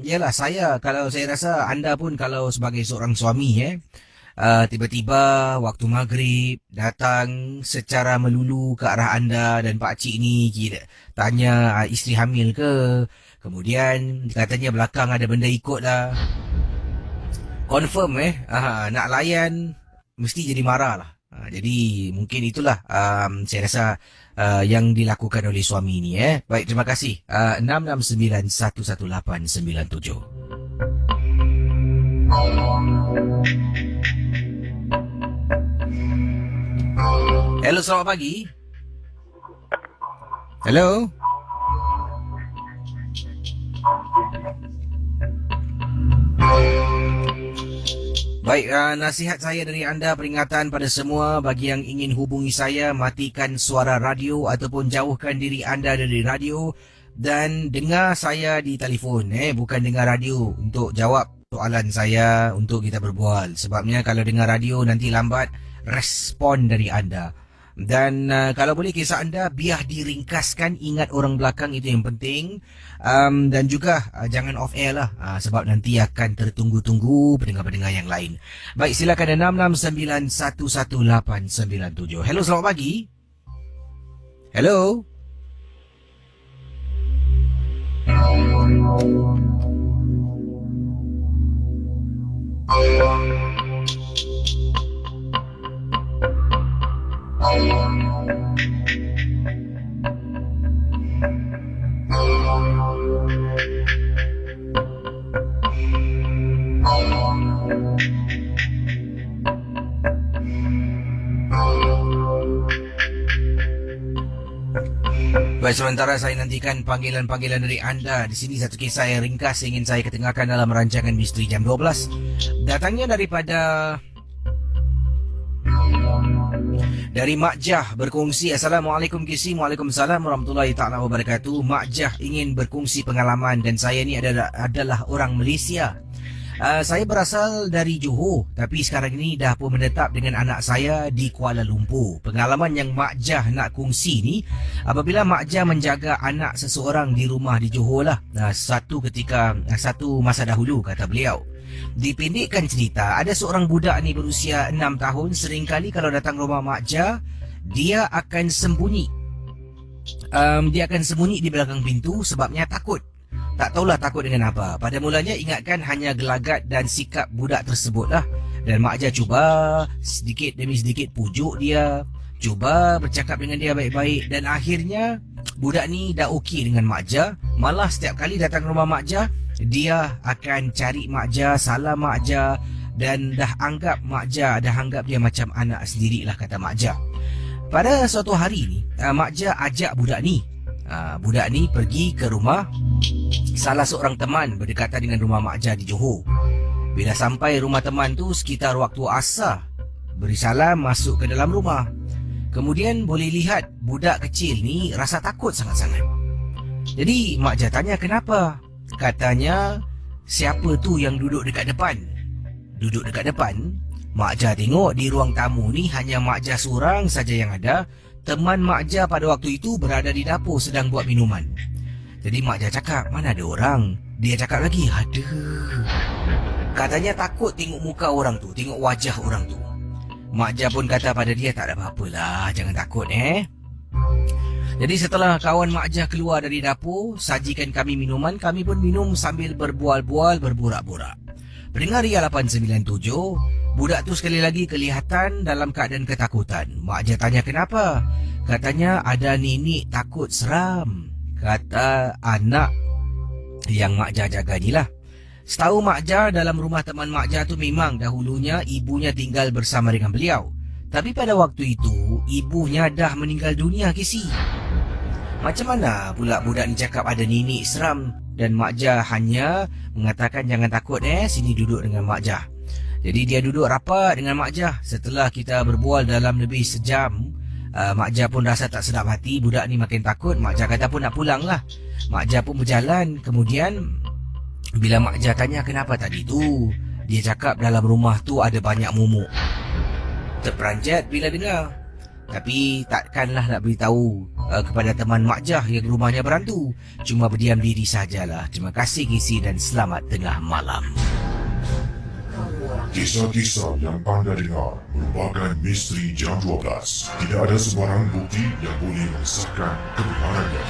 yalah, saya rasa anda pun kalau sebagai seorang suami tiba-tiba waktu maghrib datang secara melulu ke arah anda dan pakcik ni tanya isteri hamil ke, kemudian katanya belakang ada benda ikut lah, confirm nak layan mesti jadi marah lah. Jadi mungkin itulah saya rasa yang dilakukan oleh suami ni. Baik, terima kasih. 669-11897. Hello, selamat pagi. Hello. Baik, nasihat saya dari anda, peringatan pada semua bagi yang ingin hubungi saya, matikan suara radio ataupun jauhkan diri anda dari radio dan dengar saya di telefon, bukan dengar radio untuk jawab soalan saya untuk kita berbual. Sebabnya kalau dengar radio nanti lambat respon dari anda. Dan kalau boleh kisah anda biar diringkaskan, ingat orang belakang itu yang penting. Dan juga jangan off air lah, sebab nanti akan tertunggu-tunggu pendengar-pendengar yang lain. Baik, silakan 669-11897. Hello, selamat pagi. Hello. Baik, sementara saya nantikan panggilan-panggilan dari anda. Di sini satu kisah yang ringkas ingin saya ketengahkan dalam rancangan Misteri Jam 12. Datangnya dari Mak Jah berkongsi. Assalamualaikum Kisi. Waalaikumsalam warahmatullahi ta'ala wabarakatuh. Mak Jah ingin berkongsi pengalaman dan saya ni adalah orang Malaysia. Saya berasal dari Johor, tapi sekarang ini dah pun menetap dengan anak saya di Kuala Lumpur. Pengalaman yang Mak Jah nak kongsi ni, apabila Mak Jah menjaga anak seseorang di rumah di Johor lah. Satu masa dahulu, kata beliau. Dipendekkan cerita, ada seorang budak ni berusia 6 tahun. Seringkali kalau datang rumah Mak Jah, dia akan sembunyi. Dia akan sembunyi di belakang pintu sebabnya takut. Tak tahulah takut dengan apa. Pada mulanya ingatkan hanya gelagat dan sikap budak tersebutlah. Dan Mak Jah cuba sedikit demi sedikit pujuk dia, cuba bercakap dengan dia baik-baik, dan akhirnya budak ni dah okey dengan Mak Jah. Malah setiap kali datang rumah Mak Jah, dia akan cari Mak Jah, salam Mak Jah, dan dah anggap dia macam anak sendirilah, kata Mak Jah. Pada suatu hari ni, Mak Jah ajak budak ni budak ni pergi ke rumah salah seorang teman berdekatan dengan rumah Mak Jah di Johor. Bila sampai rumah teman tu sekitar waktu asar, beri salam masuk ke dalam rumah. Kemudian boleh lihat budak kecil ni rasa takut sangat-sangat. Jadi Mak Jah tanya kenapa. Katanya siapa tu yang duduk dekat depan. Duduk dekat depan, Mak Jah tengok di ruang tamu ni hanya Mak Jah seorang saja yang ada. Teman Mak Jah pada waktu itu berada di dapur sedang buat minuman. Jadi Mak Jah cakap, mana ada orang? Dia cakap lagi, ada. Katanya takut tengok muka orang tu, tengok wajah orang tu. Mak Jah pun kata pada dia, tak ada apa-apalah, jangan takut Jadi setelah kawan Mak Jah keluar dari dapur, sajikan kami minuman, kami pun minum sambil berbual-bual, berborak-borak. Pendengar Ria 897, budak tu sekali lagi kelihatan dalam keadaan ketakutan. Mak Jah tanya kenapa? Katanya ada nenek takut seram. Kata anak yang Mak Jah jaga ni lah. Setahu Mak Jah, dalam rumah teman Mak Jah tu memang dahulunya ibunya tinggal bersama dengan beliau. Tapi pada waktu itu, ibunya dah meninggal dunia, Kisi. Macam mana pula budak ni cakap ada nenek seram? Dan Mak Jah hanya mengatakan jangan takut sini duduk dengan Mak Jah. Jadi dia duduk rapat dengan Mak Jah. Setelah kita berbual dalam lebih sejam, Mak Jah pun rasa tak sedap hati, budak ni makin takut. Mak Jah kata pun nak pulang lah. Mak Jah pun berjalan. Kemudian bila Mak Jah tanya kenapa tadi tu, dia cakap dalam rumah tu ada banyak momok. Terperanjat bila dengar. Tapi takkanlah nak beritahu kepada teman Mak Jah yang rumahnya berhantu. Cuma berdiam diri sajalah. Terima kasih Kisi dan selamat tengah malam. Kisah-kisah yang anda dengar merupakan misteri jam 12. Tidak ada sebarang bukti yang boleh mengesahkan kebenarannya.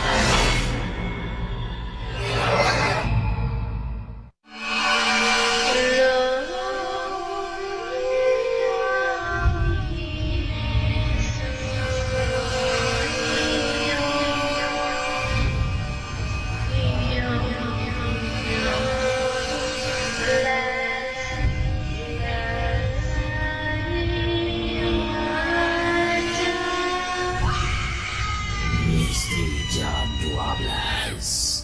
Jam 12.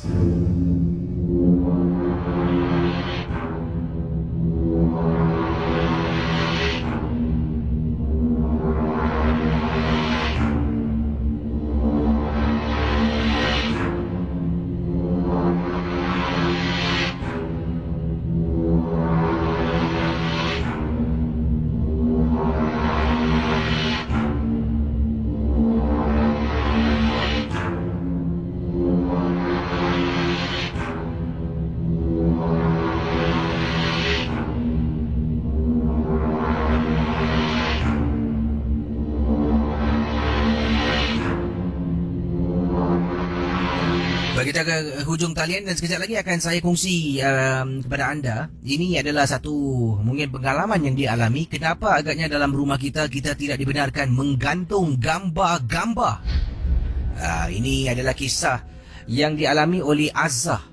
Kita ke hujung talian dan sekejap lagi akan saya kongsi kepada anda. Ini adalah satu mungkin pengalaman yang dialami. Kenapa agaknya dalam rumah kita tidak dibenarkan menggantung gambar-gambar. Ini adalah kisah yang dialami oleh Azah.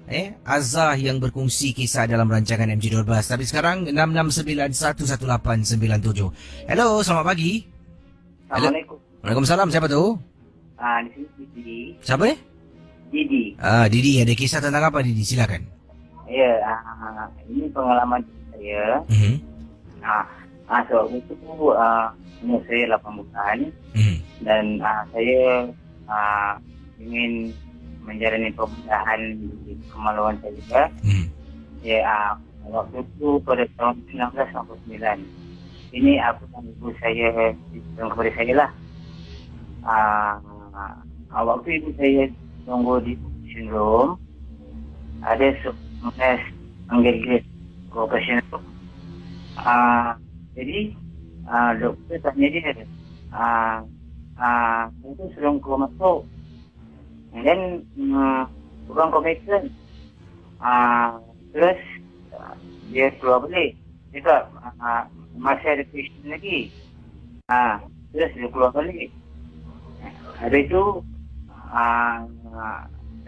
Azah yang berkongsi kisah dalam rancangan MG12. Tapi sekarang 66911897. Hello, selamat pagi. Assalamualaikum. Waalaikumsalam. Siapa tu? Di sini Didi. Siapa ni? Didi. Didi, ada kisah tentang apa Didi? Silakan. Ya, ini pengalaman saya. So, itu umur saya 8 bulan. Dan saya ingin menjalani pembedahan di kemaluan saya juga. Ya, waktu itu pada tahun 1999. Ini aku dan ibu saya kepada saya lah. Waktu ibu saya tunggu di operation room, ada seorang panggil dia ke operation room. Jadi doktor tanya dia, itu sebelum kau masuk, dan kurang komitmen, terus dia keluar balik. Dia tak masih ada patient lagi. Terus dia keluar balik. Habis itu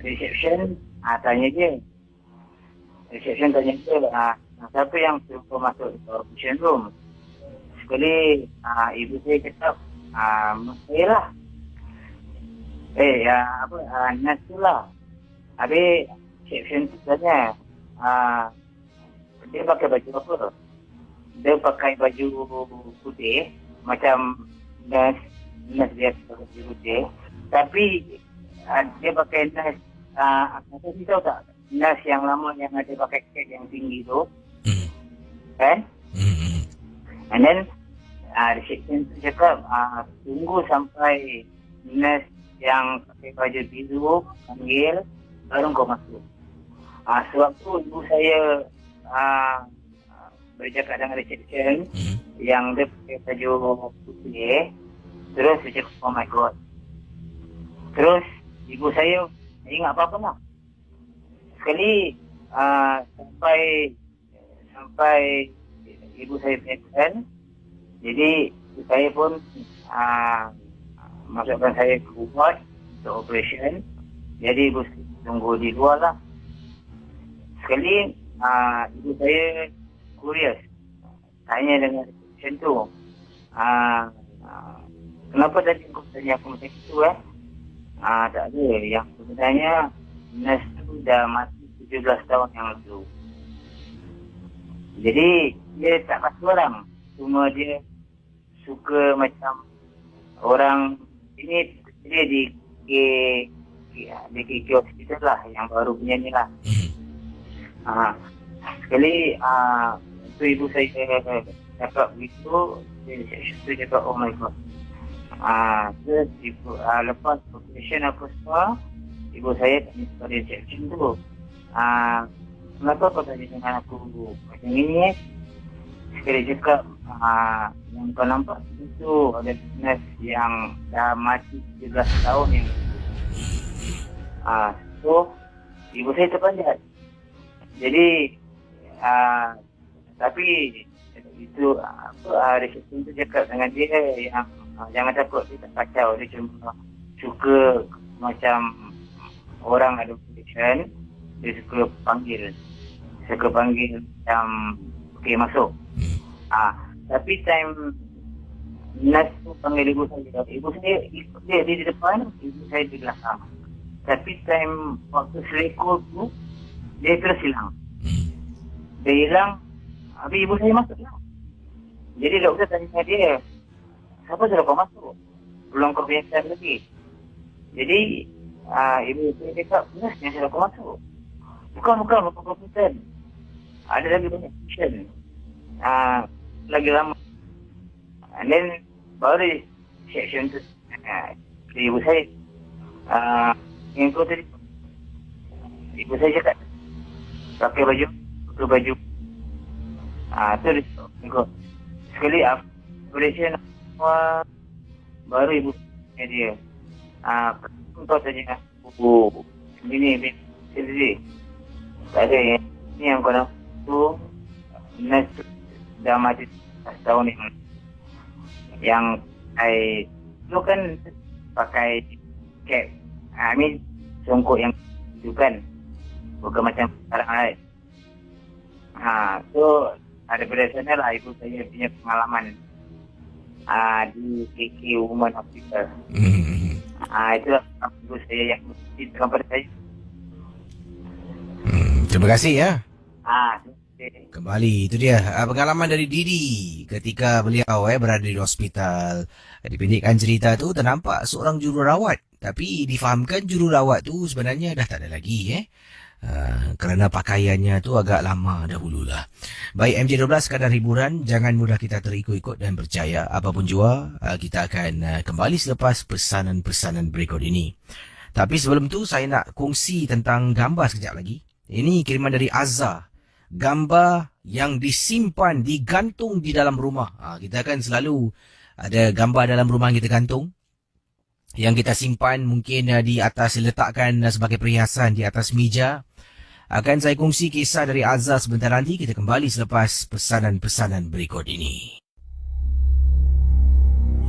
reception tanya dia. Reception tanya dia, siapa yang suruh masuk ke operation room? Sekali ibu saya kata, saya lah. Nas tu lah. Habis section tu sebenarnya dia pakai baju apa? Dia pakai baju putih macam nas dia pakai baju putih. Tapi dia pakai nas apa sih tahu tak? Nas yang lama yang ada pakai kek yang tinggi tu. Kan? And then reception tu cakap tunggu sampai nurse yang pakai baju biru panggil baru kau masuk. Sebab tu ibu saya bercakap dengan reception yang dia pakai baju putih. Terus dia cakap, oh my god. Terus ibu saya ingat apa-apa lah. Sekali sampai ibu saya pengsan. Jadi saya pun masukkan saya ke ward untuk operation. Jadi ibu tunggu di luar lah. Sekali ibu saya curious, tanya dengan reception tu, kenapa tadi kau tanya aku macam itu tak ada. Yang sebenarnya nurse tu dah mati 17 tahun yang lalu. Jadi dia tak kasih orang. Cuma dia suka macam orang ini dia di KK hospital lah yang baru punya ni lah. Sekali tu ibu saya cakap begitu, dia cakap oh my god. Terus ibu lepas operation apa semua, ibu saya tanya kepada reception tu, kenapa kau tanya dengan aku macam ni? Sekali cakap yang kau nampak itu ada nurse yang dah mati 17 tahun yang so ibu saya terpanjat. Jadi tapi itu reception tu cakap dengan dia yang jangan takut, dia tak kacau, dia cuma suka macam orang ada operation, dia suka panggil macam okey masuk. Tapi time nurse tu panggil ibu saya ikut dia di depan, ibu saya di belakang. Tapi time waktu selekor tu dia terus hilang. Dia hilang, habis ibu saya masuk lah. Jadi doktor tanya dia, siapa suruh kau masuk? Belum kau biasa lagi. Jadi ibu saya cakap, nurse yang suruh kau masuk. Bukan kau pesan. Ada lagi banyak patient. Lagi lama. And then baru section tu ibu saya yang kau tadi ibu saya cakap pakai baju tu dia sekali operation baru ibu dia kau tanya ini tak ada yang kau nak tu nurse dah mati setahun yang saya tu kan pakai cap, songkok yang itu kan, bukan macam sekarang lain. So daripada sana lah ibu saya punya pengalaman di KK Women Hospital. Itulah ibu saya yang ceritakan pada saya. Terima kasih ya. Kembali, itu dia pengalaman dari Didi ketika beliau berada di hospital. Dipendekkan cerita tu, ternampak seorang jururawat, tapi difahamkan jururawat tu sebenarnya dah tak ada lagi kerana pakaiannya tu agak lama dahululah. Baik, MJ12 sekadar hiburan, jangan mudah kita terikut-ikut dan percaya apapun jua. Kita akan kembali selepas pesanan-pesanan berikut ini. Tapi sebelum tu saya nak kongsi tentang gambar sekejap lagi. Ini kiriman dari Azhar. Gambar yang disimpan, digantung di dalam rumah. Kita kan selalu ada gambar dalam rumah yang kita gantung, yang kita simpan mungkin di atas, letakkan sebagai perhiasan di atas meja. Akan saya kongsi kisah dari Azhar sebentar nanti. Kita kembali selepas pesanan-pesanan berikut ini.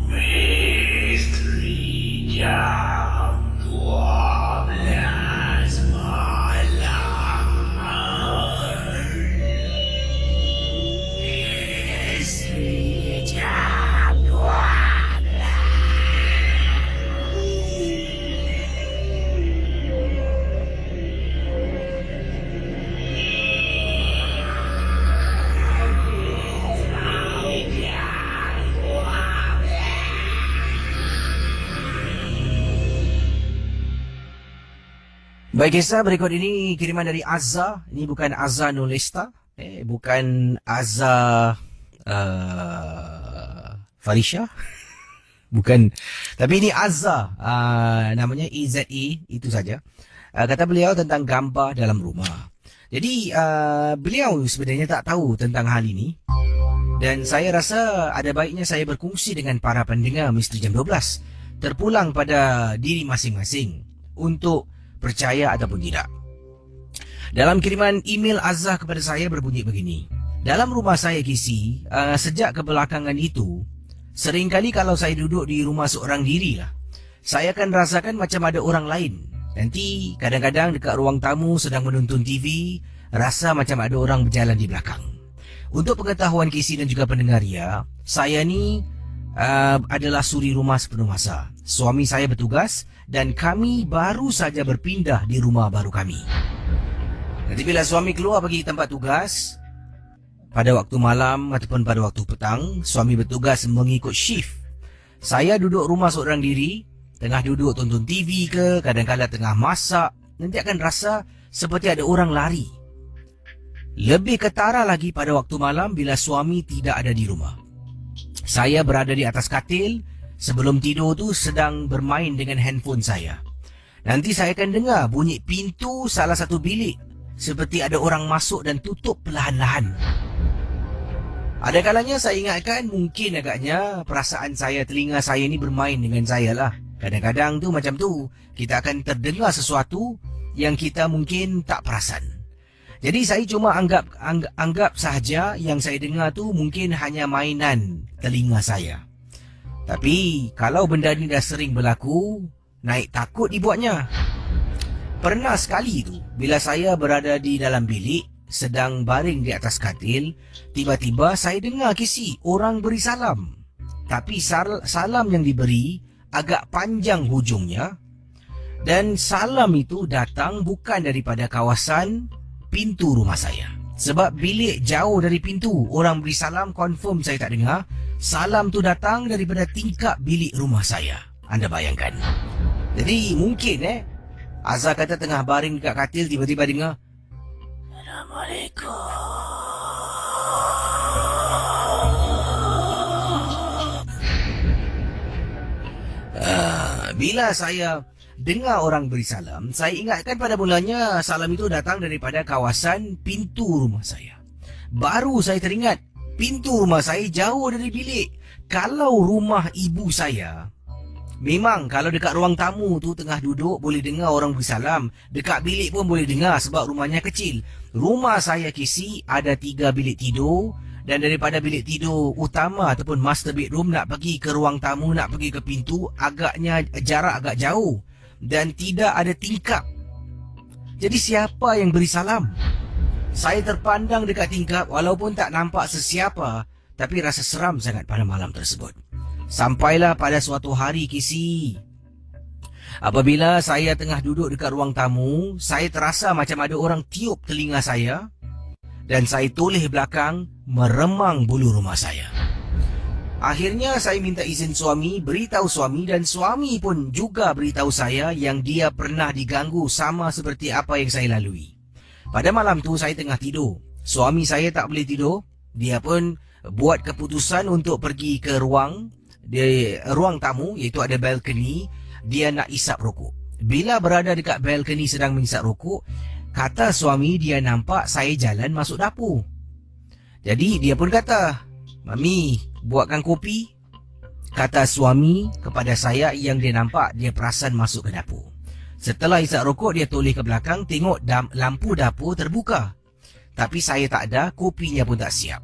Misteri Jam 12 malam. Misteri Jam 12. Baik, kisah berikut ini kiriman dari Azza. Ini bukan Azza Nolesta. Bukan Azza Farisha. Bukan. Tapi ini Azza. Namanya EZE. Itu saja. Kata beliau tentang gambar dalam rumah. Jadi beliau sebenarnya tak tahu tentang hal ini. Dan saya rasa ada baiknya saya berkongsi dengan para pendengar Misteri Jam 12. Terpulang pada diri masing-masing untuk percaya ataupun tidak. Dalam kiriman email Azza kepada saya berbunyi begini. Dalam rumah saya Kisi, sejak kebelakangan itu, seringkali kalau saya duduk di rumah seorang diri lah, saya akan rasakan macam ada orang lain. Nanti kadang-kadang dekat ruang tamu sedang menonton TV, rasa macam ada orang berjalan di belakang. Untuk pengetahuan Kisi dan juga pendengar ya, saya ni adalah suri rumah sepenuh masa. Suami saya bertugas dan kami baru saja berpindah di rumah baru kami. Nanti bila suami keluar pergi tempat tugas, pada waktu malam ataupun pada waktu petang, suami bertugas mengikut shift. Saya duduk rumah seorang diri, tengah duduk tonton TV ke, kadang-kadang tengah masak, nanti akan rasa seperti ada orang lari. Lebih ketara lagi pada waktu malam bila suami tidak ada di rumah. Saya berada di atas katil, sebelum tidur tu sedang bermain dengan handphone saya. Nanti saya akan dengar bunyi pintu salah satu bilik, seperti ada orang masuk dan tutup perlahan-lahan. Ada kalanya saya ingatkan mungkin agaknya perasaan saya, telinga saya ni bermain dengan saya lah. Kadang-kadang tu macam tu, kita akan terdengar sesuatu yang kita mungkin tak perasan. Jadi saya cuma anggap sahaja yang saya dengar tu mungkin hanya mainan telinga saya. Tapi kalau benda ni dah sering berlaku, naik takut dibuatnya. Pernah sekali tu, bila saya berada di dalam bilik, sedang baring di atas katil, tiba-tiba saya dengar Kisi, orang beri salam. Tapi salam yang diberi agak panjang hujungnya. Dan salam itu datang bukan daripada kawasan pintu rumah saya. Sebab bilik jauh dari pintu, orang beri salam confirm saya tak dengar. Salam tu datang daripada tingkap bilik rumah saya. Anda bayangkan. Jadi mungkin Azza kata tengah baring dekat katil, tiba-tiba dengar Assalamualaikum. Bila saya dengar orang beri salam, saya ingatkan pada mulanya salam itu datang daripada kawasan pintu rumah saya. Baru saya teringat, pintu rumah saya jauh dari bilik. Kalau rumah ibu saya, memang kalau dekat ruang tamu tu tengah duduk boleh dengar orang bersalam. Dekat bilik pun boleh dengar sebab rumahnya kecil. Rumah saya Kisi ada 3 bilik tidur. Dan daripada bilik tidur utama ataupun master bedroom nak pergi ke ruang tamu, nak pergi ke pintu, agaknya jarak agak jauh. Dan tidak ada tingkap. Jadi siapa yang beri salam? Saya terpandang dekat tingkap walaupun tak nampak sesiapa. Tapi rasa seram sangat pada malam tersebut. Sampailah pada suatu hari Kisi, apabila saya tengah duduk dekat ruang tamu, saya terasa macam ada orang tiup telinga saya dan saya toleh belakang meremang bulu rumah saya. Akhirnya saya minta izin suami, beritahu suami dan suami pun juga beritahu saya yang dia pernah diganggu sama seperti apa yang saya lalui. Pada malam tu saya tengah tidur. Suami saya tak boleh tidur. Dia pun buat keputusan untuk pergi ke ruang tamu, iaitu ada balkoni. Dia nak isap rokok. Bila berada dekat balkoni sedang mengisap rokok, kata suami dia nampak saya jalan masuk dapur. Jadi dia pun kata, "Mami, buatkan kopi." Kata suami kepada saya yang dia nampak dia perasan masuk ke dapur. Setelah isap rokok, dia toleh ke belakang, tengok lampu dapur terbuka. Tapi saya tak ada, kopinya pun tak siap.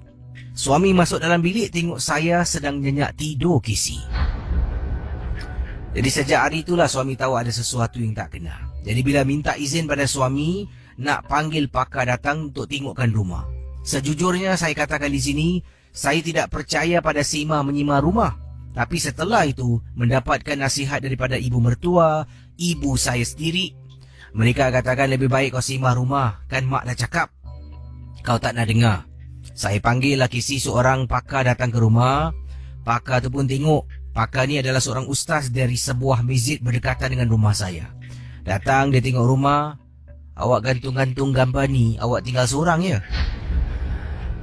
Suami masuk dalam bilik, tengok saya sedang nyenyak tidur Kisi. Jadi sejak hari itulah suami tahu ada sesuatu yang tak kena. Jadi bila minta izin pada suami, nak panggil pakar datang untuk tengokkan rumah. Sejujurnya saya katakan di sini, saya tidak percaya pada sema menyima rumah. Tapi setelah itu, mendapatkan nasihat daripada ibu mertua, ibu saya sendiri. Mereka katakan lebih baik kau sema rumah, kan mak dah cakap. Kau tak nak dengar. Saya panggil laki seorang pakar datang ke rumah. Pakar tu pun tengok. Pakar ni adalah seorang ustaz dari sebuah masjid berdekatan dengan rumah saya. Datang, dia tengok rumah. awak gantung-gantung gambar ni, awak tinggal seorang ya?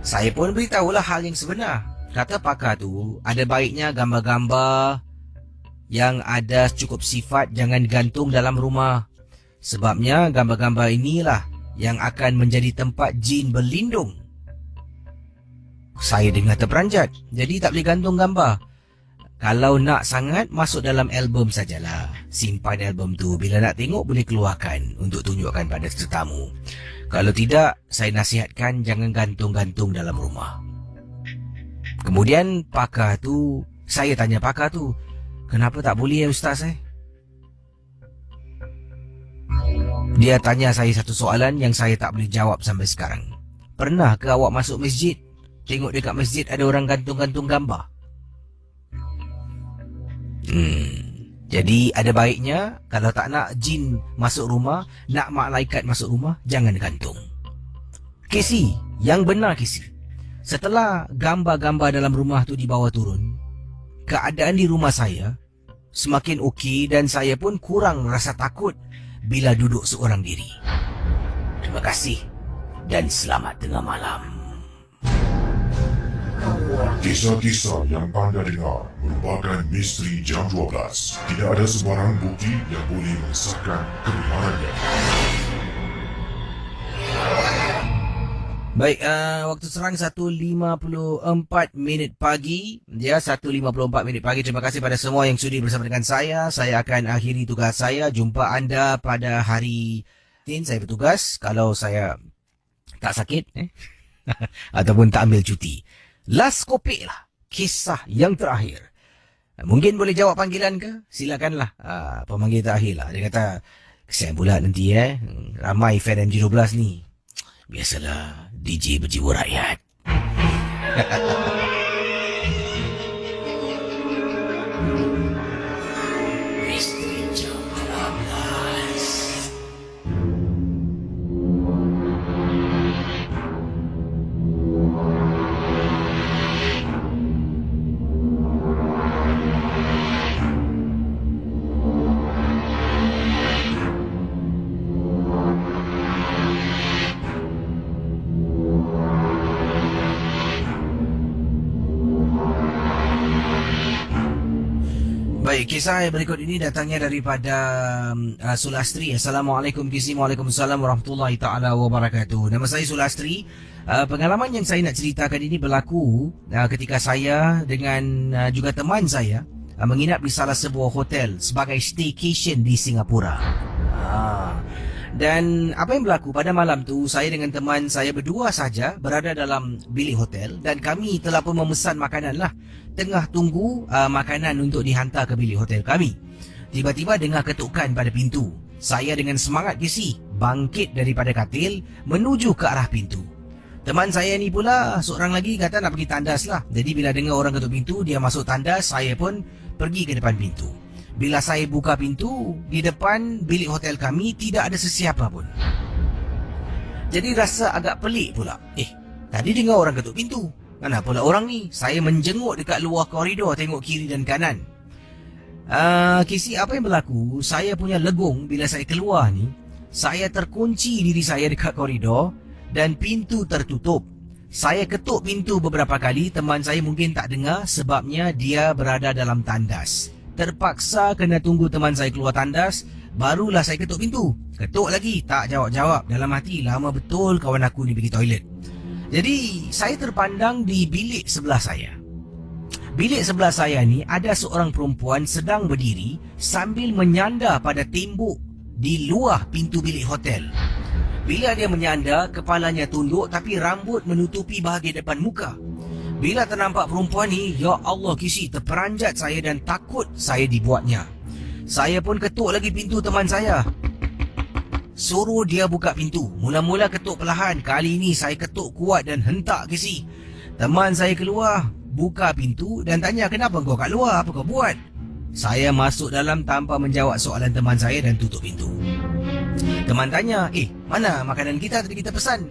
Saya pun beritahulah hal yang sebenar. Kata pakar tu, ada baiknya gambar-gambar yang ada cukup sifat jangan digantung dalam rumah. Sebabnya gambar-gambar inilah yang akan menjadi tempat jin berlindung. Saya dengar terperanjat, jadi tak boleh gantung gambar. Kalau nak sangat, masuk dalam album sajalah. Simpan album tu, bila nak tengok boleh keluarkan untuk tunjukkan pada tetamu. Kalau tidak, saya nasihatkan jangan gantung-gantung dalam rumah. Kemudian saya tanya pakar tu, kenapa tak boleh ya Ustaz Dia tanya saya satu soalan yang saya tak boleh jawab sampai sekarang. Pernah ke awak masuk masjid, tengok dekat masjid ada orang gantung-gantung gambar? Jadi ada baiknya kalau tak nak jin masuk rumah, nak malaikat masuk rumah, jangan gantung. Casey, yang benar Casey. Setelah gambar-gambar dalam rumah tu dibawa turun, keadaan di rumah saya semakin okey dan saya pun kurang rasa takut bila duduk seorang diri. Terima kasih dan selamat tengah malam. Kisah-kisah yang anda dengar merupakan misteri jam 12. Tidak ada sebarang bukti yang boleh mengesahkan kebenarannya. Baik, waktu serang 1.54 minit pagi. Ya, 1.54 minit pagi. Terima kasih pada semua yang sudi bersama dengan saya. Saya akan akhiri tugas saya. Jumpa anda pada hari Isnin. Saya bertugas kalau saya tak sakit ataupun tak ambil cuti. Last kopik lah, kisah yang terakhir. Mungkin boleh jawab panggilan ke? Silakanlah. Pemanggil terakhir lah. Dia kata, kesian pula nanti ramai fan MG12 ni. Biasalah, DJ berjiwa rakyat. Misteri jam 12. Baik, kisah yang berikut ini datangnya daripada Sulastri. Assalamualaikum Kisi, Waalaikumsalam warahmatullahi ta'ala wabarakatuh. Nama saya Sulastri. Pengalaman yang saya nak ceritakan ini berlaku ketika saya dengan juga teman saya menginap di salah sebuah hotel sebagai staycation di Singapura. Dan apa yang berlaku pada malam tu, saya dengan teman saya berdua saja berada dalam bilik hotel dan kami telah pun memesan makanan lah. Tengah tunggu makanan untuk dihantar ke bilik hotel kami. Tiba-tiba dengar ketukan pada pintu. Saya dengan semangat gesi bangkit daripada katil menuju ke arah pintu. Teman saya ni pula seorang lagi kata nak pergi tandas lah. Jadi bila dengar orang ketuk pintu, dia masuk tandas, saya pun pergi ke depan pintu. Bila saya buka pintu, di depan bilik hotel kami tidak ada sesiapa pun. Jadi rasa agak pelik pula. Tadi dengar orang ketuk pintu. Mana pula orang ni? Saya menjenguk dekat luar koridor, tengok kiri dan kanan. Kisi, apa yang berlaku? Saya punya legung bila saya keluar ni, saya terkunci diri saya dekat koridor dan pintu tertutup. Saya ketuk pintu beberapa kali, teman saya mungkin tak dengar sebabnya dia berada dalam tandas. Terpaksa kena tunggu teman saya keluar tandas, barulah saya ketuk pintu. Ketuk lagi, tak jawab-jawab. Dalam hati, lama betul kawan aku ni pergi toilet. Jadi, saya terpandang di bilik sebelah saya. Bilik sebelah saya ni ada seorang perempuan sedang berdiri sambil menyandar pada tembok di luar pintu bilik hotel. Bila dia menyandar, kepalanya tunduk tapi rambut menutupi bahagian depan muka. Bila ternampak perempuan ni, ya Allah Kisi, terperanjat saya dan takut saya dibuatnya. Saya pun ketuk lagi pintu teman saya. Suruh dia buka pintu. Mula-mula ketuk perlahan. Kali ini saya ketuk kuat dan hentak Kisi. Teman saya keluar, buka pintu dan tanya, kenapa kau kat luar? Apa kau buat? Saya masuk dalam tanpa menjawab soalan teman saya dan tutup pintu. Teman tanya, mana makanan kita tadi kita pesan?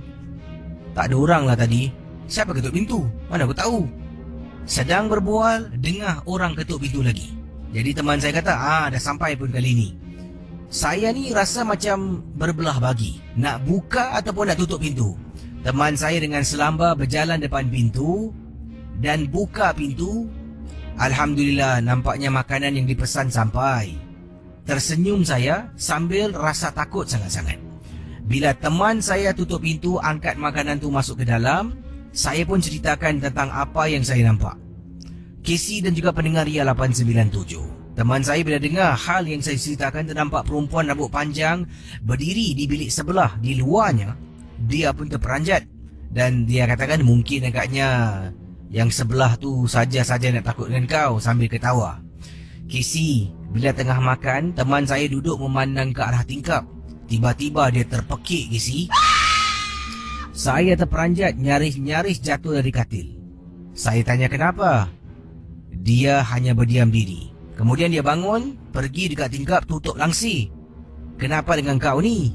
Tak ada orang lah tadi. Siapa ketuk pintu? Mana aku tahu? Sedang berbual, dengar orang ketuk pintu lagi. Jadi teman saya kata, dah sampai pun kali ini. Saya ni rasa macam berbelah bagi, nak buka ataupun nak tutup pintu. Teman saya dengan selamba berjalan depan pintu dan buka pintu. Alhamdulillah, nampaknya makanan yang dipesan sampai. Tersenyum saya sambil rasa takut sangat-sangat. Bila teman saya tutup pintu, angkat makanan tu masuk ke dalam, saya pun ceritakan tentang apa yang saya nampak. Casey dan juga pendengar Ria 897. Teman saya bila dengar hal yang saya ceritakan, ternampak perempuan rambut panjang berdiri di bilik sebelah. Di luarnya, dia pun terperanjat. Dan dia katakan mungkin agaknya yang sebelah tu saja-saja nak takut dengan kau, sambil ketawa. Casey, bila tengah makan, teman saya duduk memandang ke arah tingkap. Tiba-tiba dia terpekik, Casey. Saya terperanjat, nyaris-nyaris jatuh dari katil. Saya tanya kenapa. Dia hanya berdiam diri. Kemudian dia bangun, pergi dekat tingkap, tutup langsi. Kenapa dengan kau ni?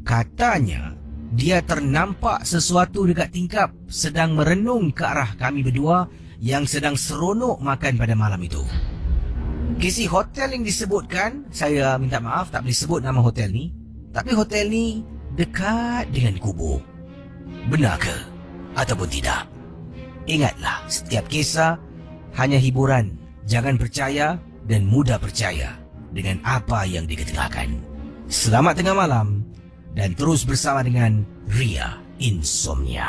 Katanya, dia ternampak sesuatu dekat tingkap sedang merenung ke arah kami berdua yang sedang seronok makan pada malam itu. Kisi hotel yang disebutkan, saya minta maaf tak boleh sebut nama hotel ni. Tapi hotel ni dekat dengan kubur. Benar ke? Ataupun tidak? Ingatlah, setiap kisah hanya hiburan. Jangan percaya dan mudah percaya dengan apa yang diketengahkan. Selamat tengah malam dan terus bersama dengan Ria Insomnia.